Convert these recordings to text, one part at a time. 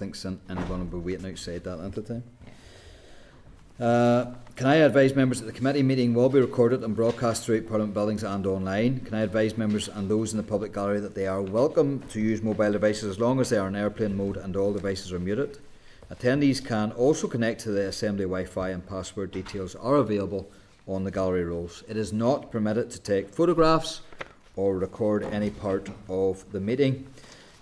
think anyone will be waiting outside that length of time. Can I advise members that the committee meeting will be recorded and broadcast throughout Parliament buildings and online? Can I advise members and those in the public gallery that they are welcome to use mobile devices as long as they are in airplane mode and all devices are muted? Attendees can also connect to the Assembly Wi-Fi and password details are available on the gallery rolls. It is not permitted to take photographs or record any part of the meeting.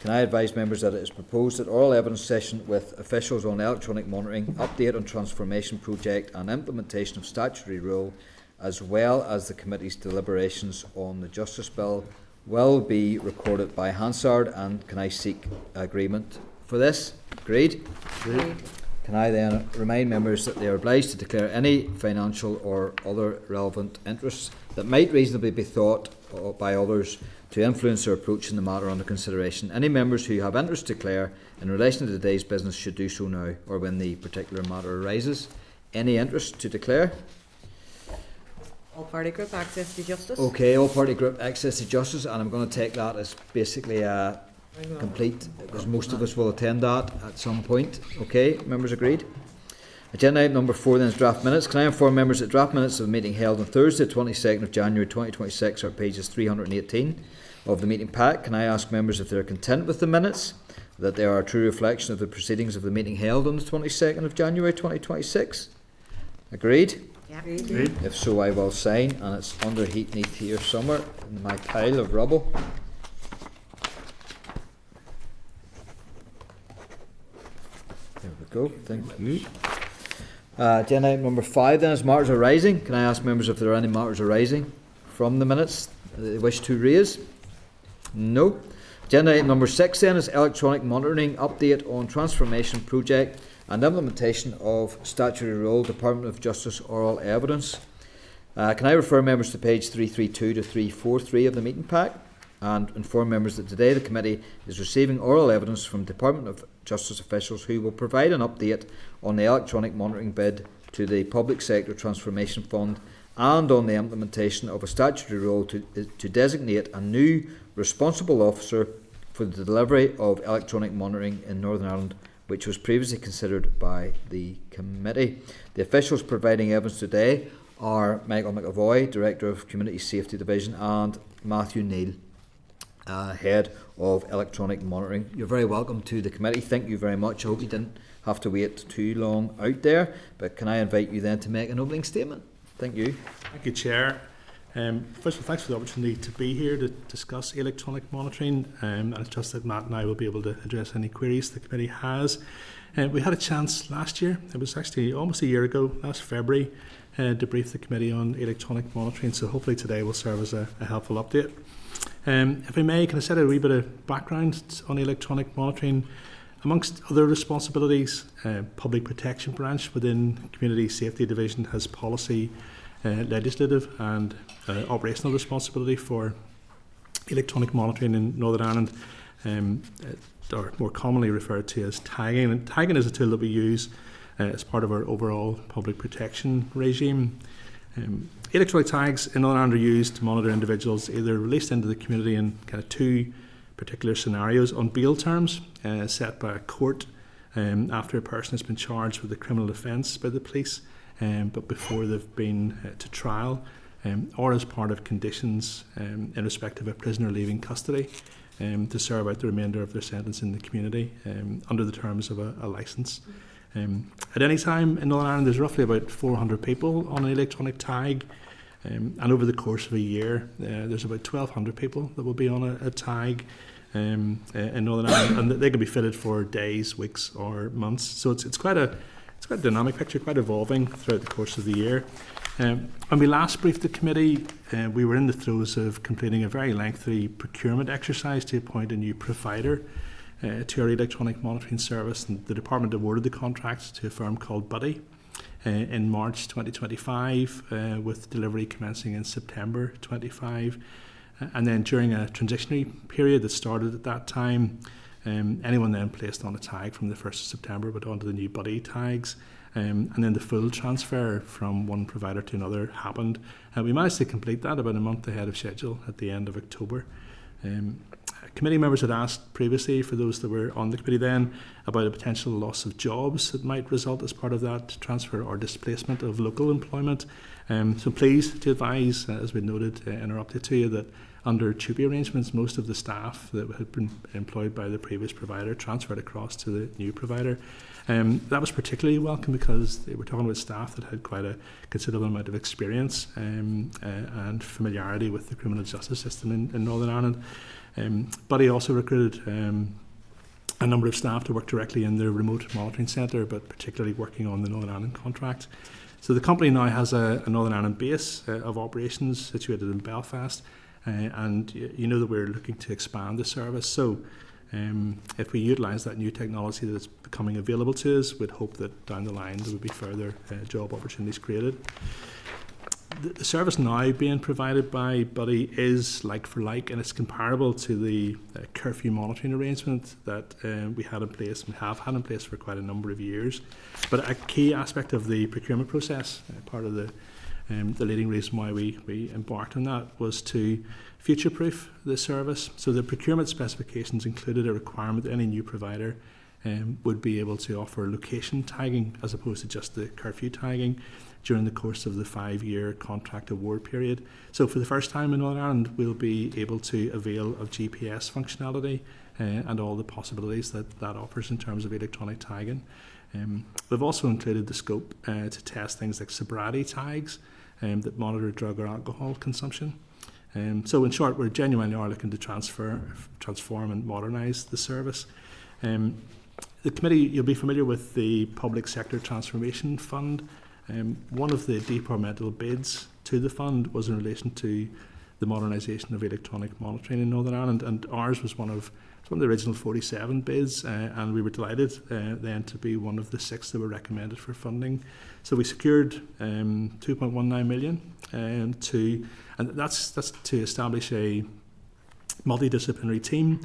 Can I advise members that it is proposed that oral evidence session with officials on electronic monitoring, update on transformation project and implementation of statutory rule, as well as the committee's deliberations on the Justice Bill, will be recorded by Hansard, and can I seek agreement for this? Agreed? Agreed. Can I then remind members that they are obliged to declare any financial or other relevant interests that might reasonably be thought by others to influence their approach in the matter under consideration. Any members who have interest to declare in relation to today's business should do so now or when the particular matter arises. Any interest to declare? All party group access to justice. Okay, all party group access to justice, and I'm going to take that as basically a complete, because most of us will attend that at some point. Okay, members agreed? Agenda item number 4 then is draft minutes. Can I inform members that draft minutes of the meeting held on Thursday 22nd of January 2026 are pages 318 of the meeting pack? Can I ask members if they are content with the minutes, that they are a true reflection of the proceedings of the meeting held on the 22nd of January 2026? Agreed? Yeah. Agreed. If so, I will sign, and it's underneath here somewhere in my pile of rubble. There we go, thank you. Agenda item number 5 then is matters arising. Can I ask members if there are any matters arising from the minutes that they wish to raise? No. Agenda item number 6 then is electronic monitoring, update on transformation project and implementation of statutory rule, Department of Justice oral evidence. Can I refer members to page 332 to 343 of the meeting pack and inform members that today the committee is receiving oral evidence from Department of Justice officials who will provide an update on the electronic monitoring bid to the Public Sector Transformation Fund and on the implementation of a statutory rule to designate a new responsible officer for the delivery of electronic monitoring in Northern Ireland, which was previously considered by the committee. The officials providing evidence today are Michael McAvoy, Director of Community Safety Division, and Matthew Neill, Head of Electronic Monitoring. You're very welcome to the committee. Thank you very much. I hope you didn't have to wait too long out there, but can I invite you then to make an opening statement? Thank you. Thank you, Chair. First of all, thanks for the opportunity to be here to discuss electronic monitoring, and it's just that Matt and I will be able to address any queries the committee has. We had a chance last year, it was actually almost a year ago, last February, to brief the committee on electronic monitoring, so hopefully today will serve as a helpful update. If I may, can I set a wee bit of background on electronic monitoring? Amongst other responsibilities, Public Protection Branch within Community Safety Division has policy, legislative and operational responsibility for electronic monitoring in Northern Ireland, or more commonly referred to as tagging. And tagging is a tool that we use as part of our overall public protection regime. Electronic tags in Northern Ireland are used to monitor individuals either released into the community in kind of two particular scenarios: on bail terms set by a court after a person has been charged with a criminal offence by the police, but before they've been to trial, or as part of conditions in respect of a prisoner leaving custody to serve out the remainder of their sentence in the community under the terms of a licence. At any time in Northern Ireland, there's roughly about 400 people on an electronic tag, and over the course of a year, there's about 1,200 people that will be on a tag in Northern Ireland, and they can be fitted for days, weeks, or months. So it's quite a dynamic picture, quite evolving throughout the course of the year. When we last briefed the committee, we were in the throes of completing a very lengthy procurement exercise to appoint a new provider to our electronic monitoring service, and the department awarded the contract to a firm called Buddy in March 2025, with delivery commencing in September 25. And then during a transitionary period that started at that time, anyone then placed on a tag from the 1st of September went onto the new Buddy tags, and then the full transfer from one provider to another happened. We managed to complete that about a month ahead of schedule at the end of October. Committee members had asked previously, for those that were on the committee then, about a potential loss of jobs that might result as part of that transfer or displacement of local employment. So pleased to advise, as we noted in our update to you, that under TUPE arrangements, most of the staff that had been employed by the previous provider transferred across to the new provider. That was particularly welcome because they were talking about staff that had quite a considerable amount of experience and familiarity with the criminal justice system in Northern Ireland. But he also recruited a number of staff to work directly in the remote monitoring centre, but particularly working on the Northern Ireland contract. So the company now has a Northern Ireland base of operations situated in Belfast, and you know that we're looking to expand the service. So if we utilise that new technology that's becoming available to us, we'd hope that down the line there would be further job opportunities created. The service now being provided by Buddy is like for like, and it's comparable to the curfew monitoring arrangement that we had in place and have had in place for quite a number of years. But a key aspect of the procurement process, part of the leading reason why we embarked on that, was to future-proof the service. So the procurement specifications included a requirement that any new provider would be able to offer location tagging as opposed to just the curfew tagging during the course of the 5-year contract award period. So for the first time in Northern Ireland, we'll be able to avail of GPS functionality and all the possibilities that offers in terms of electronic tagging. We've also included the scope to test things like sobriety tags that monitor drug or alcohol consumption. So in short, we genuinely are looking to transform and modernise the service. The committee, you'll be familiar with the Public Sector Transformation Fund. One of the departmental bids to the fund was in relation to the modernisation of electronic monitoring in Northern Ireland, and ours was one of the original 47 bids, and we were delighted then to be one of the 6 that were recommended for funding. So we secured 2.19 million, and that's to establish a multidisciplinary team,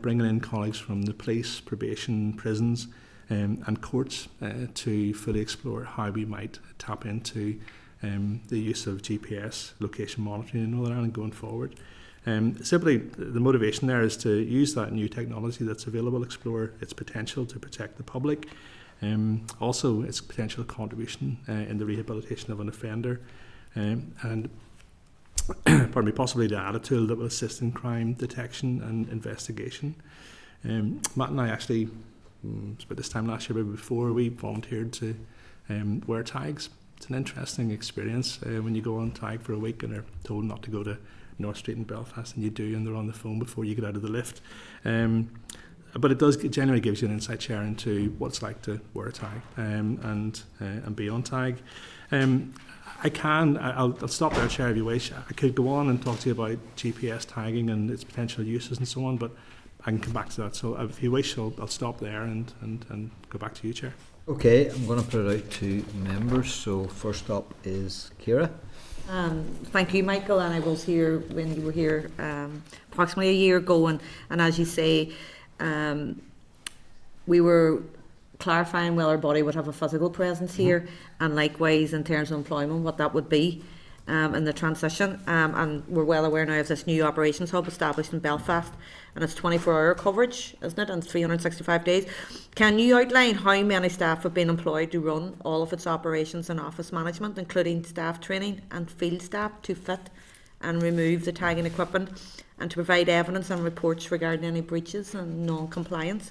bringing in colleagues from the police, probation, prisons, and courts to fully explore how we might tap into the use of GPS location monitoring in Northern Ireland going forward. Simply, the motivation there is to use that new technology that's available, explore its potential to protect the public, also its potential contribution in the rehabilitation of an offender, and pardon me, possibly to add a tool that will assist in crime detection and investigation. Matt and I actually, it's about this time last year, maybe before, we volunteered to wear tags. It's an interesting experience when you go on tag for a week and are told not to go to North Street in Belfast, and you do, and they're on the phone before you get out of the lift. But it generally gives you an insight share into what it's like to wear a tag and be on tag. I'll stop there, Chair, if you wish. I could go on and talk to you about GPS tagging and its potential uses and so on, but I can come back to that. So if you wish, I'll stop there and go back to you, Chair. Okay, I'm going to put it out to members. So first up is Ciara. Thank you, Michael, and I was here when you were here approximately a year ago, and as you say, we were clarifying whether our body would have a physical presence here, and likewise in terms of employment, what that would be in the transition. And we're well aware now of this new operations hub established in Belfast, and it's 24-hour coverage, isn't it, and 365 days. Can you outline how many staff have been employed to run all of its operations and office management, including staff training and field staff to fit and remove the tagging equipment, and to provide evidence and reports regarding any breaches and non-compliance?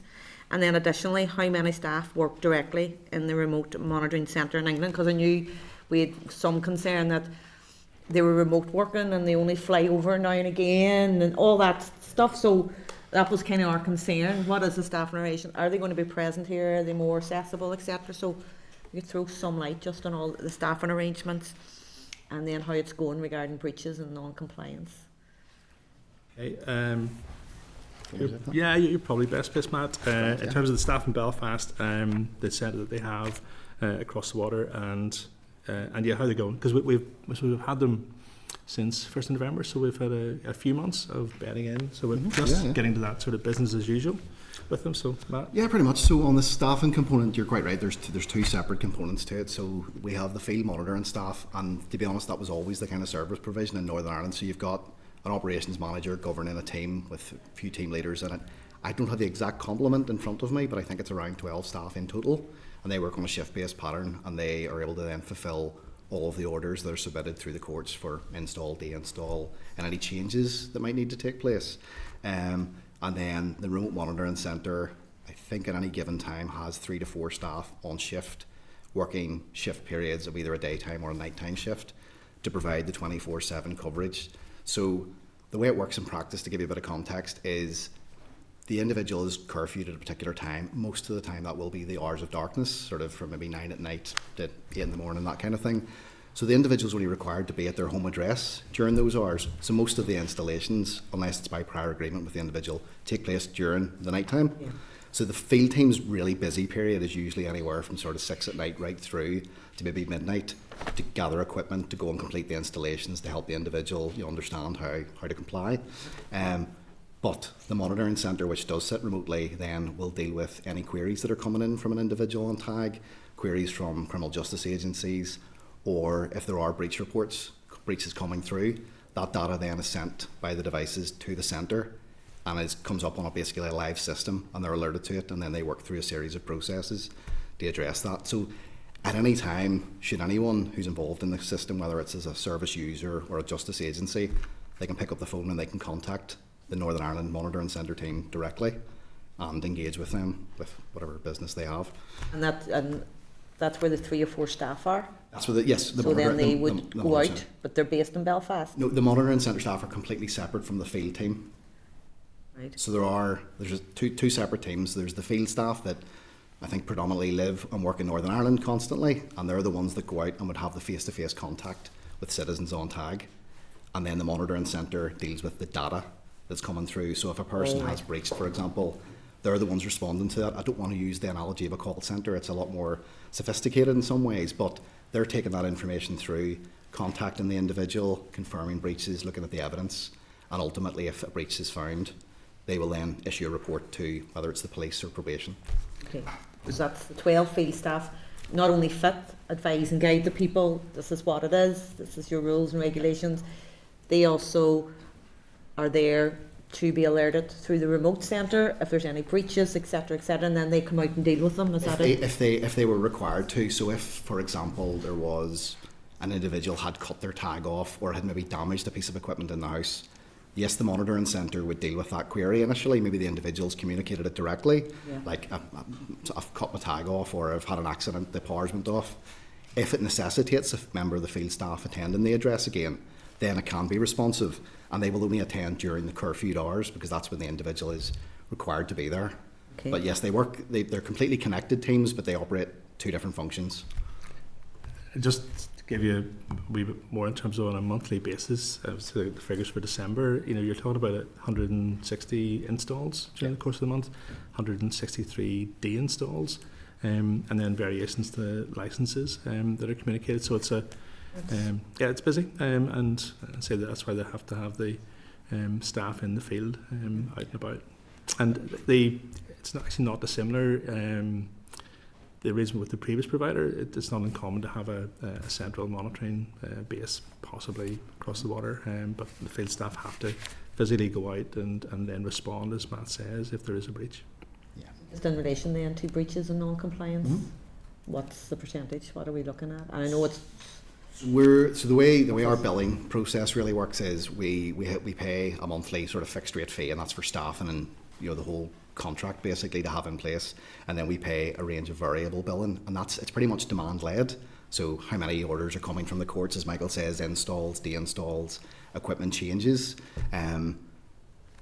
And then additionally, how many staff work directly in the remote monitoring centre in England? Because I knew we had some concern that they were remote working and they only fly over now and again and all that stuff. So that was kind of our concern. What is the staff narration? Are they going to be present here? Are they more accessible, etc.? So you could throw some light just on all the staffing arrangements and then how it's going regarding breaches and non-compliance. Okay. You're probably best placed, Matt. In terms of the staff in Belfast, the centre that they have across the water, and how they're going, because we've had them since 1st of November, so we've had a few months of bedding in, so we're just getting to that sort of business as usual with them. So Matt? Yeah, pretty much. So on the staffing component, you're quite right, there's 2 separate components to it. So we have the field monitoring staff, and to be honest, that was always the kind of service provision in Northern Ireland. So you've got an operations manager governing a team with a few team leaders in it. I don't have the exact complement in front of me, but I think it's around 12 staff in total, and they work on a shift-based pattern, and they are able to then fulfil all of the orders that are submitted through the courts for install, deinstall, and any changes that might need to take place. And then the remote monitoring centre, I think at any given time, has 3 to 4 staff on shift, working shift periods of either a daytime or a nighttime shift to provide the 24/7 coverage. So the way it works in practice, to give you a bit of context, is the individual is curfewed at a particular time. Most of the time that will be the hours of darkness, sort of from maybe 9 at night to 8 in the morning, that kind of thing. So the individual is only required to be at their home address during those hours. So most of the installations, unless it's by prior agreement with the individual, take place during the night time. Yeah. So the field team's really busy period is usually anywhere from sort of 6 at night right through to maybe midnight to gather equipment, to go and complete the installations, to help the individual understand how to comply. But the monitoring centre, which does sit remotely, then will deal with any queries that are coming in from an individual on tag, queries from criminal justice agencies, or if there are breaches coming through, that data then is sent by the devices to the centre and comes up on basically a live system, and they're alerted to it, and then they work through a series of processes to address that. So at any time, should anyone who's involved in the system, whether it's as a service user or a justice agency, they can pick up the phone and they can contact the Northern Ireland Monitoring Centre team directly and engage with them with whatever business they have. And that's where the 3 or 4 staff are? That's where yes. So then they would go out, but they're based in Belfast? No, the monitoring centre staff are completely separate from the field team. Right. So there's two separate teams. There's the field staff that I think predominantly live and work in Northern Ireland constantly, and they're the ones that go out and would have the face-to-face contact with citizens on tag. And then the monitoring centre deals with the data that's coming through. So if a person has breached, for example, they're the ones responding to that. I don't want to use the analogy of a call centre. It's a lot more sophisticated in some ways, but they're taking that information through, contacting the individual, confirming breaches, looking at the evidence, and ultimately if a breach is found, they will then issue a report to whether it's the police or probation. Okay, so that's the 12 field staff, not only fit, advise and guide the people, this is what it is, this is your rules and regulations, they also are there to be alerted through the remote centre if there's any breaches, etc., and then they come out and deal with them. Is that it? If they were required to. So if, for example, there was an individual had cut their tag off or had maybe damaged a piece of equipment in the house, yes, the monitoring centre would deal with that query initially. Maybe the individual's communicated it directly, like I've cut my tag off, or I've had an accident, the power's went off. If it necessitates a member of the field staff attending the address again, then it can be responsive, and they will only attend during the curfewed hours because that's when the individual is required to be there. Okay. But yes, they're completely connected teams, but they operate 2 different functions. Just to give you a wee bit more in terms of on a monthly basis, so the figures for December, you're talking about 160 installs during the course of the month, 163 deinstalls, and then variations to licenses that are communicated. So it's it's busy, and I'd say that's why they have to have the staff in the field out and about. And it's actually not dissimilar. The arrangement with the previous provider, it's not uncommon to have a central monitoring base, possibly across the water, but the field staff have to physically go out and then respond, as Matt says, if there is a breach. Yeah. Just in relation then to breaches and non-compliance, what's the percentage? What are we looking at? And I know it's... So the way our billing process really works is we pay a monthly sort of fixed rate fee, and that's for staffing and the whole contract basically to have in place, and then we pay a range of variable billing, and it's pretty much demand led. So how many orders are coming from the courts, as Michael says, installs, deinstalls, equipment changes, and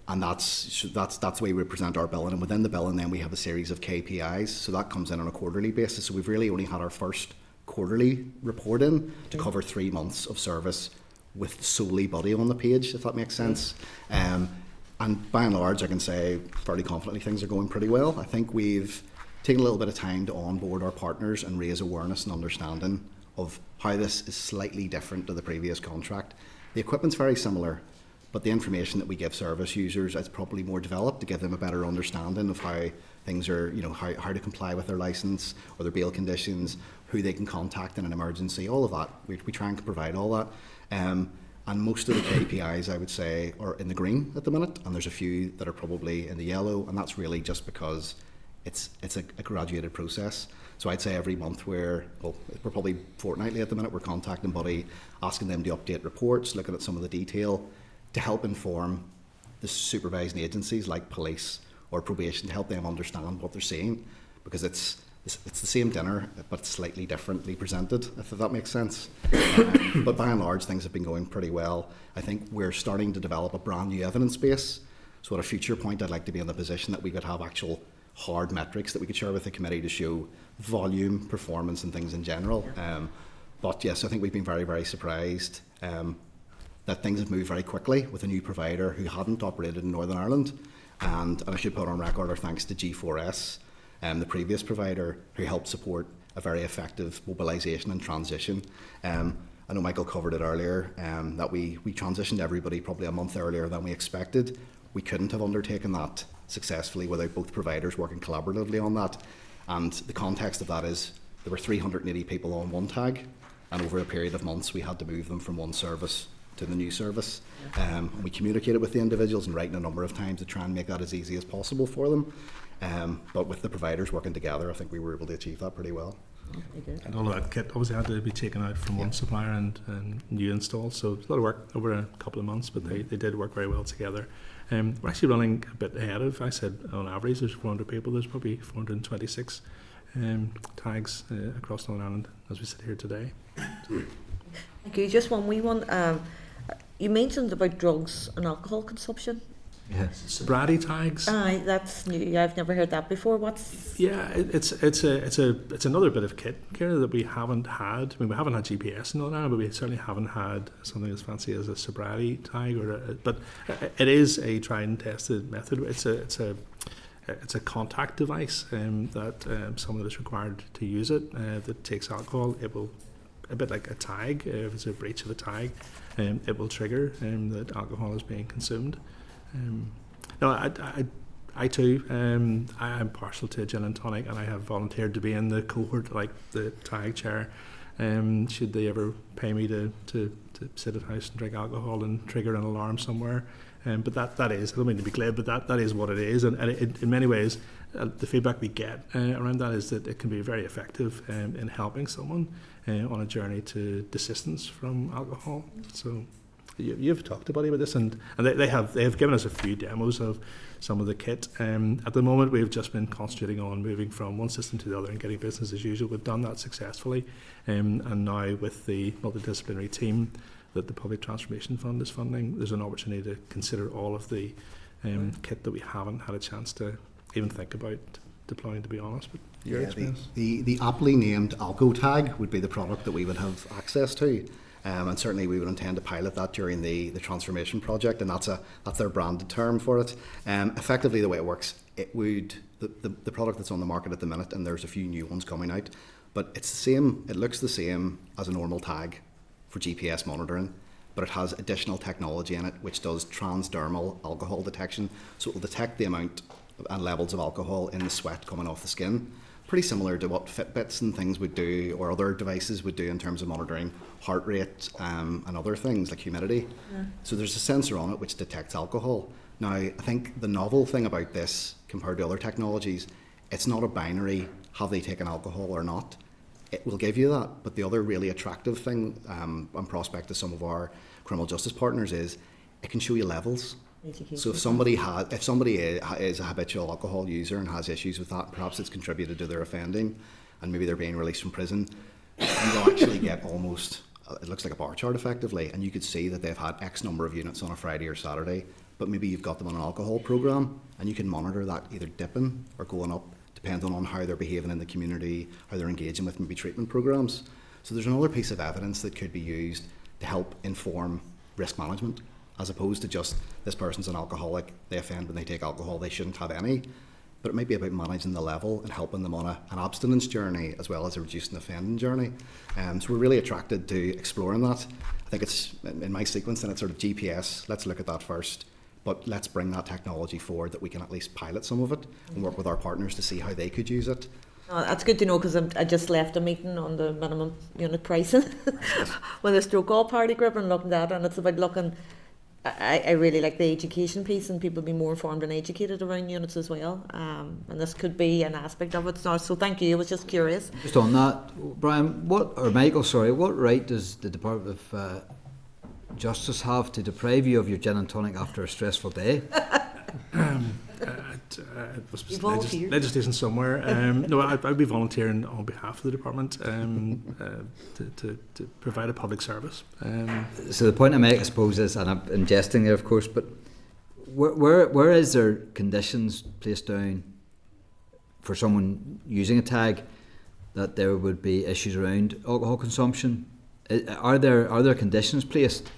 that's the way we present our billing. And within the billing then we have a series of KPIs, so that comes in on a quarterly basis. So we've really only had our first quarterly report in to cover 3 months of service with solely body on the page, if that makes sense. And by and large, I can say fairly confidently things are going pretty well. I think we've taken a little bit of time to onboard our partners and raise awareness and understanding of how this is slightly different to the previous contract. The equipment's very similar, but the information that we give service users is probably more developed to give them a better understanding of how things are, how to comply with their licence or their bail conditions, who they can contact in an emergency, all of that. We try and provide all that. And most of the KPIs, I would say, are in the green at the minute, and there's a few that are probably in the yellow, and that's really just because it's a graduated process. So I'd say every month we're probably fortnightly at the minute, we're contacting Buddy, asking them to update reports, looking at some of the detail to help inform the supervising agencies like police or probation, to help them understand what they're seeing, because it's the same dinner but slightly differently presented, if that makes sense. But by and large things have been going pretty well. I think we're starting to develop a brand new evidence base, so at a future point I'd like to be in the position that we could have actual hard metrics that we could share with the committee to show volume, performance and things in general. But yes, I think we've been very, very surprised that things have moved very quickly with a new provider who hadn't operated in Northern Ireland. And I should put on record our thanks to G4S, the previous provider, who helped support a very effective mobilisation and transition. I know Michael covered it earlier, that we transitioned everybody probably a month earlier than we expected. We couldn't have undertaken that successfully without both providers working collaboratively on that. And the context of that is there were 380 people on one tag, and over a period of months we had to move them from one service to the new service. We communicated with the individuals and writing a number of times to try and make that as easy as possible for them. But with the providers working together, I think we were able to achieve that pretty well. And all of that kit obviously had to be taken out from one supplier and new installed, so it's a lot of work over a couple of months, but they did work very well together. We're actually running a bit ahead of, I said on average there's 400 people, there's probably 426 tags across Northern Ireland as we sit here today. Thank you. Just one wee one. You mentioned about drugs and alcohol consumption. Yes. Sobriety tags. Aye, that's new. I've never heard that before. What's? Yeah, it's another bit of kit, Ciara, that we haven't had. I mean, we haven't had GPS in Northern Ireland, but we certainly haven't had something as fancy as a sobriety tag. But it is a tried and tested method. It's a contact device that someone is required to use it that takes alcohol. It will, a bit like a tag. If it's a breach of a tag, it will trigger that alcohol is being consumed. No, I too, I am partial to gin and tonic, and I have volunteered to be in the cohort, like the tag chair. Should they ever pay me to sit at house and drink alcohol and trigger an alarm somewhere? But that is, I don't mean to be glib, but that is what it is. And in many ways, the feedback we get around that is that it can be very effective in helping someone on a journey to desistance from alcohol. So you've talked about this, and they have given us a few demos of some of the kit. At the moment, we've just been concentrating on moving from one system to the other and getting business as usual. We've done that successfully, and now with the multidisciplinary team that the Public Transformation Fund is funding, there's an opportunity to consider all of the kit that we haven't had a chance to even think about deploying, to be honest. But your experience? The aptly named Alco Tag would be the product that we would have access to. And certainly we would intend to pilot that during the transformation project, and that's their branded term for it. Effectively, the way it works, the product that's on the market at the minute, and there's a few new ones coming out, but it's the same. It looks the same as a normal tag for GPS monitoring, but it has additional technology in it which does transdermal alcohol detection. So it will detect the amount and levels of alcohol in the sweat coming off the skin. Pretty similar to what Fitbits and things would do, or other devices would do in terms of monitoring heart rate and other things like humidity. Yeah. So there's a sensor on it which detects alcohol. Now, I think the novel thing about this compared to other technologies, it's not a binary, have they taken alcohol or not. It will give you that, but the other really attractive thing and prospect to some of our criminal justice partners is it can show you levels. So if somebody is a habitual alcohol user and has issues with that, perhaps it's contributed to their offending, and maybe they're being released from prison, you'll actually get almost, it looks like a bar chart effectively, and you could see that they've had X number of units on a Friday or Saturday, but maybe you've got them on an alcohol program, and you can monitor that either dipping or going up, depending on how they're behaving in the community, how they're engaging with maybe treatment programs. So there's another piece of evidence that could be used to help inform risk management, as opposed to just this person's an alcoholic, they offend when they take alcohol, they shouldn't have any. But it might be about managing the level and helping them on an abstinence journey as well as a reducing offending journey. So we're really attracted to exploring that. I think it's, in my sequence, and it's sort of GPS, let's look at that first, but let's bring that technology forward that we can at least pilot some of it and work with our partners to see how they could use it. Oh, that's good to know, because I just left a meeting on the minimum unit pricing with a stroke all party group and looking at it, and it's about looking. I really like the education piece and people being more informed and educated around units as well. And this could be an aspect of it. So thank you. I was just curious. Just on that, Brian, what right does the Department of Justice have to deprive you of your gin and tonic after a stressful day? You volunteered. Legislation somewhere. No, I'd be volunteering on behalf of the department to provide a public service. So the point I make, I suppose, is, and I'm jesting there, of course, but where is there conditions placed down for someone using a tag that there would be issues around alcohol consumption? Are there conditions placed?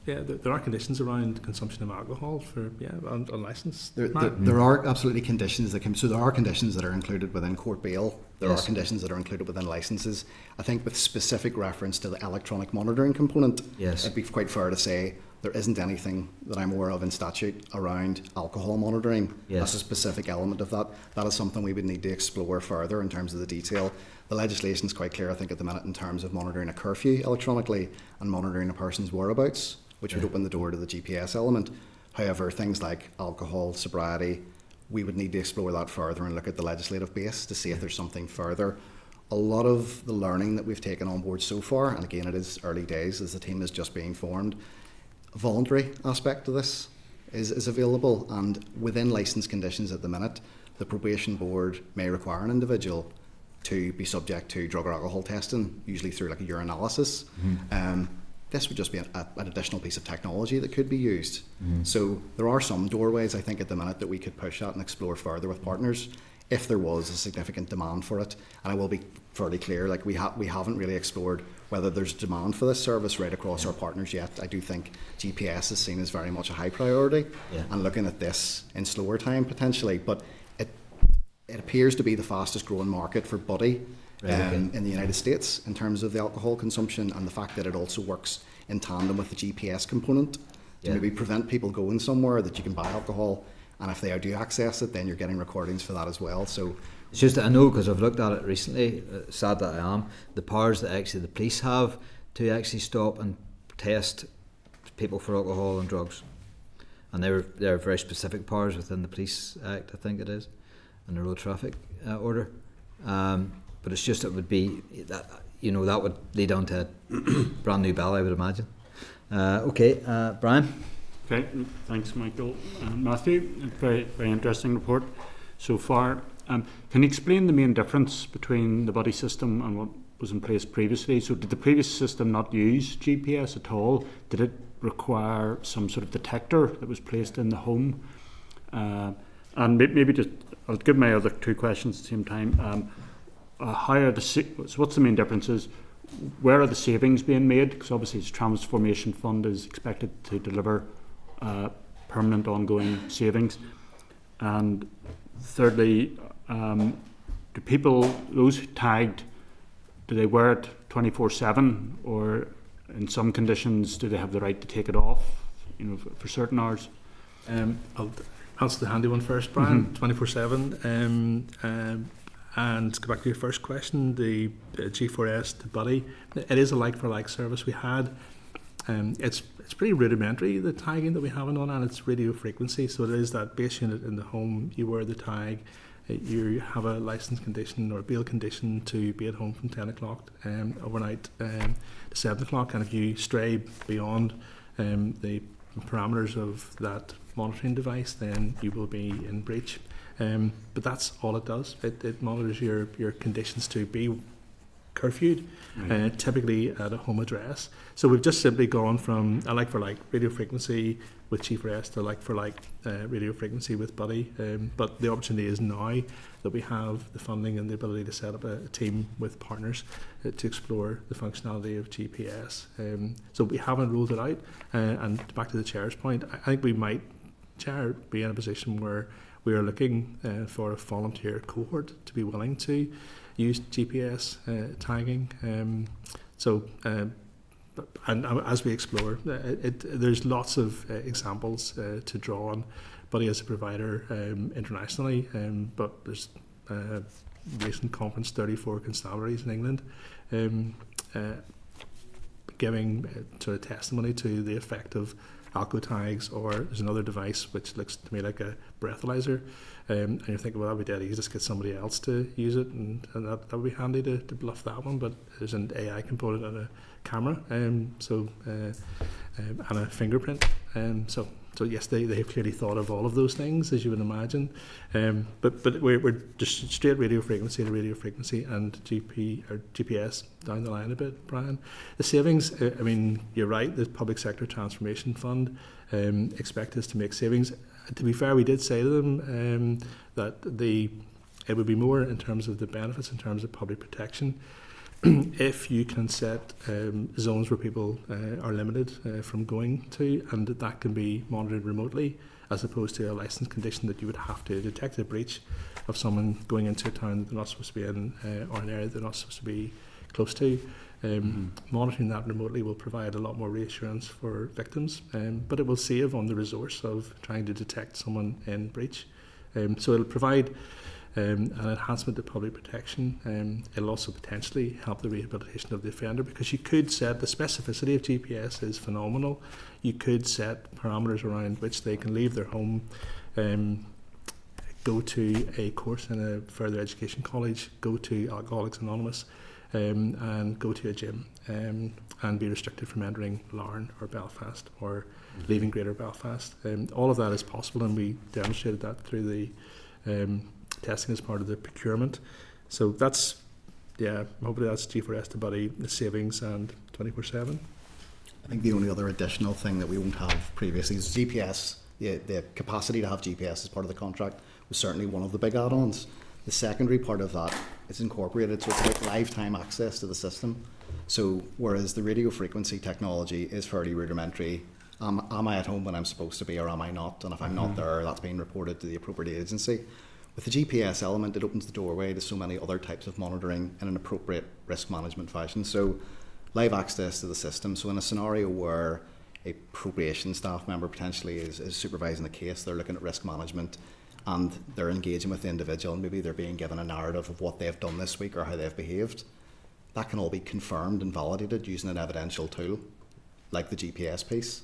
Yeah, there are conditions around consumption of alcohol for unlicensed. There are absolutely conditions so there are conditions that are included within court bail. There Yes. are conditions that are included within licences. I think with specific reference to the electronic monitoring component, Yes. it'd be quite fair to say there isn't anything that I'm aware of in statute around alcohol monitoring. Yes. That's a specific element of that. That is something we would need to explore further in terms of the detail. The legislation is quite clear, I think, at the minute in terms of monitoring a curfew electronically and monitoring a person's whereabouts, which would open the door to the GPS element. However, things like alcohol, sobriety, we would need to explore that further and look at the legislative base to see if there's something further. A lot of the learning that we've taken on board so far, and again it is early days as the team is just being formed, a voluntary aspect of this is available, and within licence conditions at the minute, the probation board may require an individual to be subject to drug or alcohol testing, usually through like a urinalysis. This would just be an additional piece of technology that could be used. So there are some doorways, I think, at the minute that we could push at and explore further with partners if there was a significant demand for it. And I will be fairly clear, like we haven't really explored whether there's demand for this service right across our partners yet. I do think GPS is seen as very much a high priority, and looking at this in slower time potentially, but it appears to be the fastest growing market for buddy in the United States in terms of the alcohol consumption, and the fact that it also works in tandem with the GPS component to maybe prevent people going somewhere that you can buy alcohol, and if they do access it, then you're getting recordings for that as well. So It's just that I know, because I've looked at it recently, sad that I am, the powers that actually the police have to actually stop and test people for alcohol and drugs. And they're very specific powers within the Police Act, I think it is, and the Road Traffic Order. But it's just, it would be, that that would lead on to a brand new bell, I would imagine. Okay, Brian? Okay, thanks, Michael. Matthew, very, very interesting report so far. Can you explain the main difference between the buddy system and what was in place previously? So did the previous system not use GPS at all? Did it require some sort of detector that was placed in the home? And maybe just, I'll give my other two questions at the same time. So what's the main differences? Where are the savings being made? Because obviously its transformation fund is expected to deliver permanent ongoing savings. And thirdly, do people, those tagged, do they wear it 24/7, or in some conditions do they have the right to take it off, for certain hours? I'll answer the handy one first, Brian. 24/7. And to go back to your first question, the G4S to buddy, it is a like-for-like service we had. It's pretty rudimentary, the tagging that we have on, and it's radio frequency. So it is that base unit in the home, you wear the tag, you have a license condition or a bail condition to be at home from 10 o'clock overnight to 7 o'clock. And if you stray beyond the parameters of that monitoring device, then you will be in breach. But that's all it does. It monitors your conditions to be curfewed, typically at a home address. So we've just simply gone from a like-for-like radio frequency with G4S to like-for-like radio frequency with buddy. But the opportunity is now that we have the funding and the ability to set up a team with partners to explore the functionality of GPS. So we haven't ruled it out. And back to the chair's point, I think we might, Chair, be in a position where we are looking for a volunteer cohort to be willing to use GPS tagging. And as we explore, there's lots of examples to draw on, buddy as a provider internationally, but there's recent conference 34 constabularies in England, giving sort of testimony to the effect of alco tags, or there's another device which looks to me like a breathalyzer, and you're thinking, well, that'd be dead easy, just get somebody else to use it, and that would be handy to bluff that one. But there's an AI component and a camera, and a fingerprint, so yes, they've clearly thought of all of those things, as you would imagine. But we're just straight radio frequency to radio frequency and GPS down the line a bit, Brian. The savings, I mean, you're right, the Public Sector Transformation Fund expect us to make savings. To be fair, we did say to them that it would be more in terms of the benefits, in terms of public protection, if you can set zones where people are limited from going to, and that can be monitored remotely, as opposed to a licence condition that you would have to detect a breach of someone going into a town that they're not supposed to be in, or an area they're not supposed to be close to. Monitoring that remotely will provide a lot more reassurance for victims, but it will save on the resource of trying to detect someone in breach. So it'll provide an enhancement to public protection. It'll also potentially help the rehabilitation of the offender, because you could set, the specificity of GPS is phenomenal. You could set parameters around which they can leave their home, go to a course in a further education college, go to Alcoholics Anonymous, and go to a gym, and be restricted from entering Larne or Belfast or leaving Greater Belfast. All of that is possible, and we demonstrated that through the testing as part of the procurement. So that's, hopefully that's G4S to Buddy, the savings, and 24/7. I think the only other additional thing that we won't have previously is GPS. The capacity to have GPS as part of the contract was certainly one of the big add-ons. The secondary part of that is incorporated, so it's like lifetime access to the system. So whereas the radio frequency technology is fairly rudimentary, am I at home when I'm supposed to be, or am I not? And if I'm not there, that's being reported to the appropriate agency. With the GPS element, it opens the doorway to so many other types of monitoring in an appropriate risk management fashion. So live access to the system. So in a scenario where a probation staff member potentially is supervising a case, they're looking at risk management, and they're engaging with the individual, and maybe they're being given a narrative of what they've done this week or how they've behaved. That can all be confirmed and validated using an evidential tool like the GPS piece.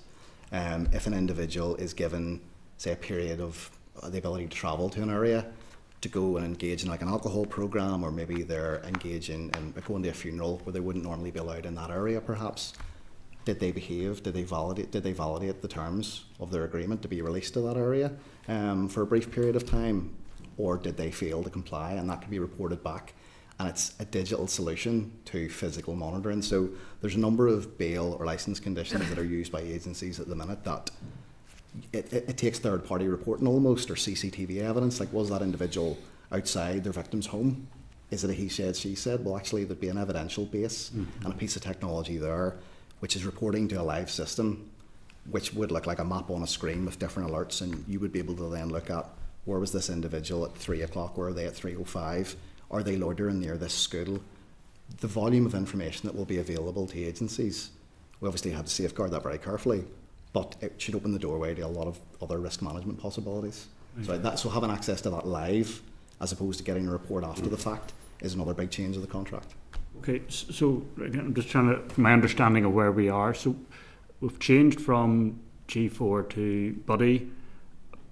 If an individual is given, say, a period of the ability to travel to an area, to go and engage in like an alcohol program, or maybe they're engaging in going to a funeral where they wouldn't normally be allowed in that area, perhaps. Did they behave? Did they validate the terms of their agreement to be released to that area for a brief period of time, or did they fail to comply? And that can be reported back. And it's a digital solution to physical monitoring. So there's a number of bail or licence conditions that are used by agencies at the minute that it takes third-party reporting almost, or CCTV evidence, like was that individual outside their victim's home? Is it a he said, she said? Well, actually there'd be an evidential base and a piece of technology there which is reporting to a live system, which would look like a map on a screen with different alerts, and you would be able to then look at, where was this individual at 3 o'clock, where are they at 3:05, are they loitering near this school? The volume of information that will be available to agencies, we obviously have to safeguard that very carefully, but it should open the doorway to a lot of other risk management possibilities. Okay. So having access to that live, as opposed to getting a report after the fact, is another big change of the contract. Okay, so again, I'm just trying to, my understanding of where we are. So we've changed from G4 to Buddy,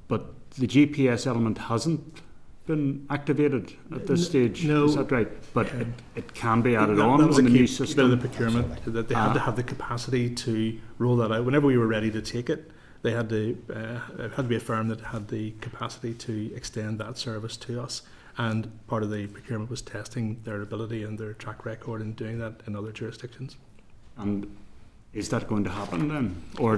but the GPS element hasn't been activated at this stage. No. Is that right? But it can be added That on was in the a key new bit system. of the procurement, that they had to have the capacity to roll that out. Whenever we were ready to take it, they had to, it had to be a firm that had the capacity to extend that service to us. And part of the procurement was testing their ability and their track record in doing that in other jurisdictions. And is that going to happen then? Or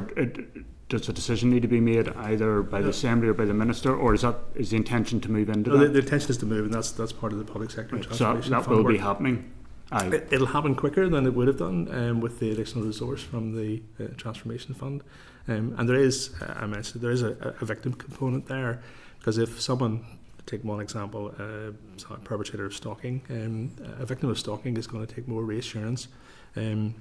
does a decision need to be made either by the Assembly or by the Minister, or is the intention to move into that? The intention is to move, and that's part of the public sector transformation. So that will be happening? It'll happen quicker than it would have done with the additional resource from the transformation fund. And there is, I mentioned, there is a victim component there, because if someone, take one example, a perpetrator of stalking, a victim of stalking is going to take more reassurance than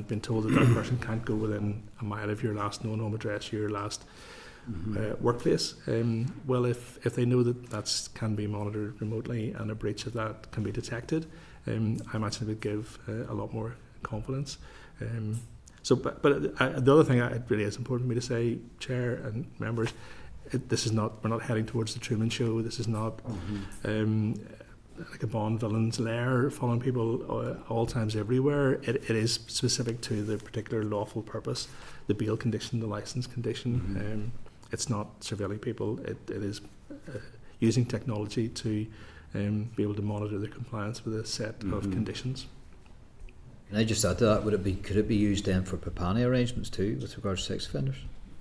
being told that that person can't go within a mile of your last known home address, your last workplace. Well, if they know that that can be monitored remotely and a breach of that can be detected, I imagine it would give a lot more confidence. But the other thing it really is important for me to say, Chair and members, we're not heading towards the Truman Show. This is not like a Bond villain's lair following people all times everywhere. It is specific to the particular lawful purpose, the bail condition, the licence condition. It's not surveilling people. It is using technology to be able to monitor their compliance with a set of conditions. Can I just add to that? Could it be used then for PAPANI arrangements too, with regards to sex offenders?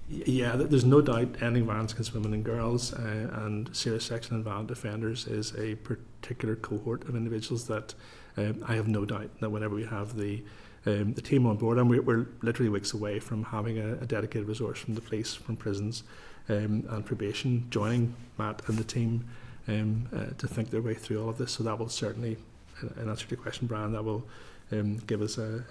Yeah, there's no doubt ending violence against women and girls and serious sexual and violent offenders is a particular cohort of individuals that I have no doubt that whenever we have the team on board, and we're literally weeks away from having a dedicated resource from the police, from prisons and probation joining Matt and the team to think their way through all of this. So that will certainly, in answer to your question, Brian, that will give us a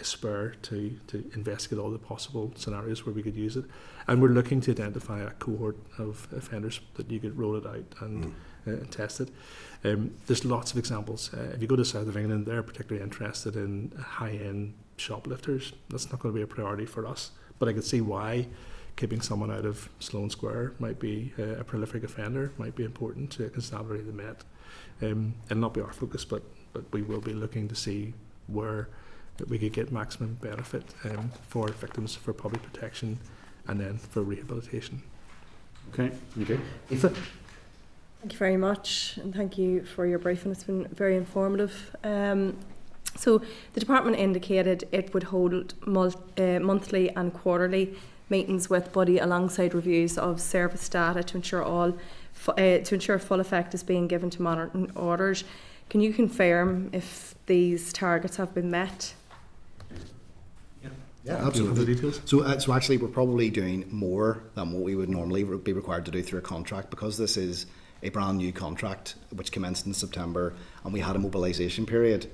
spur to investigate all the possible scenarios where we could use it. And we're looking to identify a cohort of offenders that you could roll it out and test it. There's lots of examples. If you go to the south of England, they're particularly interested in high-end shoplifters. That's not going to be a priority for us, but I could see why keeping someone out of Sloane Square might be a prolific offender, might be important to Constabulary the Met. It'll not be our focus, but we will be looking to see where we could get maximum benefit for victims, for public protection, and then for rehabilitation. Okay, thank you. Aoife? Thank you very much, and thank you for your briefing. It's been very informative. So the department indicated it would hold monthly and quarterly meetings with Buddy alongside reviews of service data to ensure full effect is being given to monitoring orders. Can you confirm if these targets have been met? Yeah, absolutely. So actually, we're probably doing more than what we would normally be required to do through a contract, because this is a brand new contract which commenced in September, and we had a mobilisation period.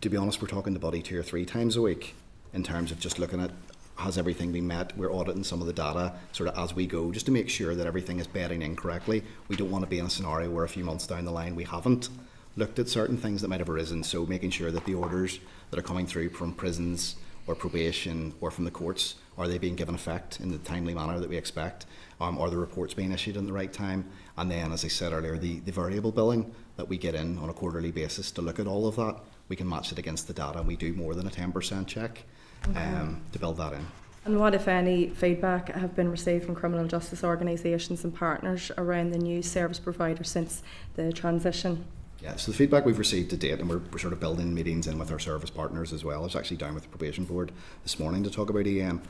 To be honest, we're talking to Buddy 2 or 3 times a week in terms of just looking at, has everything been met? We're auditing some of the data sort of as we go, just to make sure that everything is bedding in correctly. We don't want to be in a scenario where a few months down the line we haven't looked at certain things that might have arisen. So making sure that the orders that are coming through from prisons or probation or from the courts, are they being given effect in the timely manner that we expect? Are the reports being issued in the right time? And then, as I said earlier, the variable billing that we get in on a quarterly basis to look at all of that, we can match it against the data, and we do more than a 10% check to build that in. And what, if any, feedback have been received from criminal justice organisations and partners around the new service provider since the transition? Yeah, so the feedback we've received to date, and we're sort of building meetings in with our service partners as well. I was actually down with the probation board this morning to talk about EM.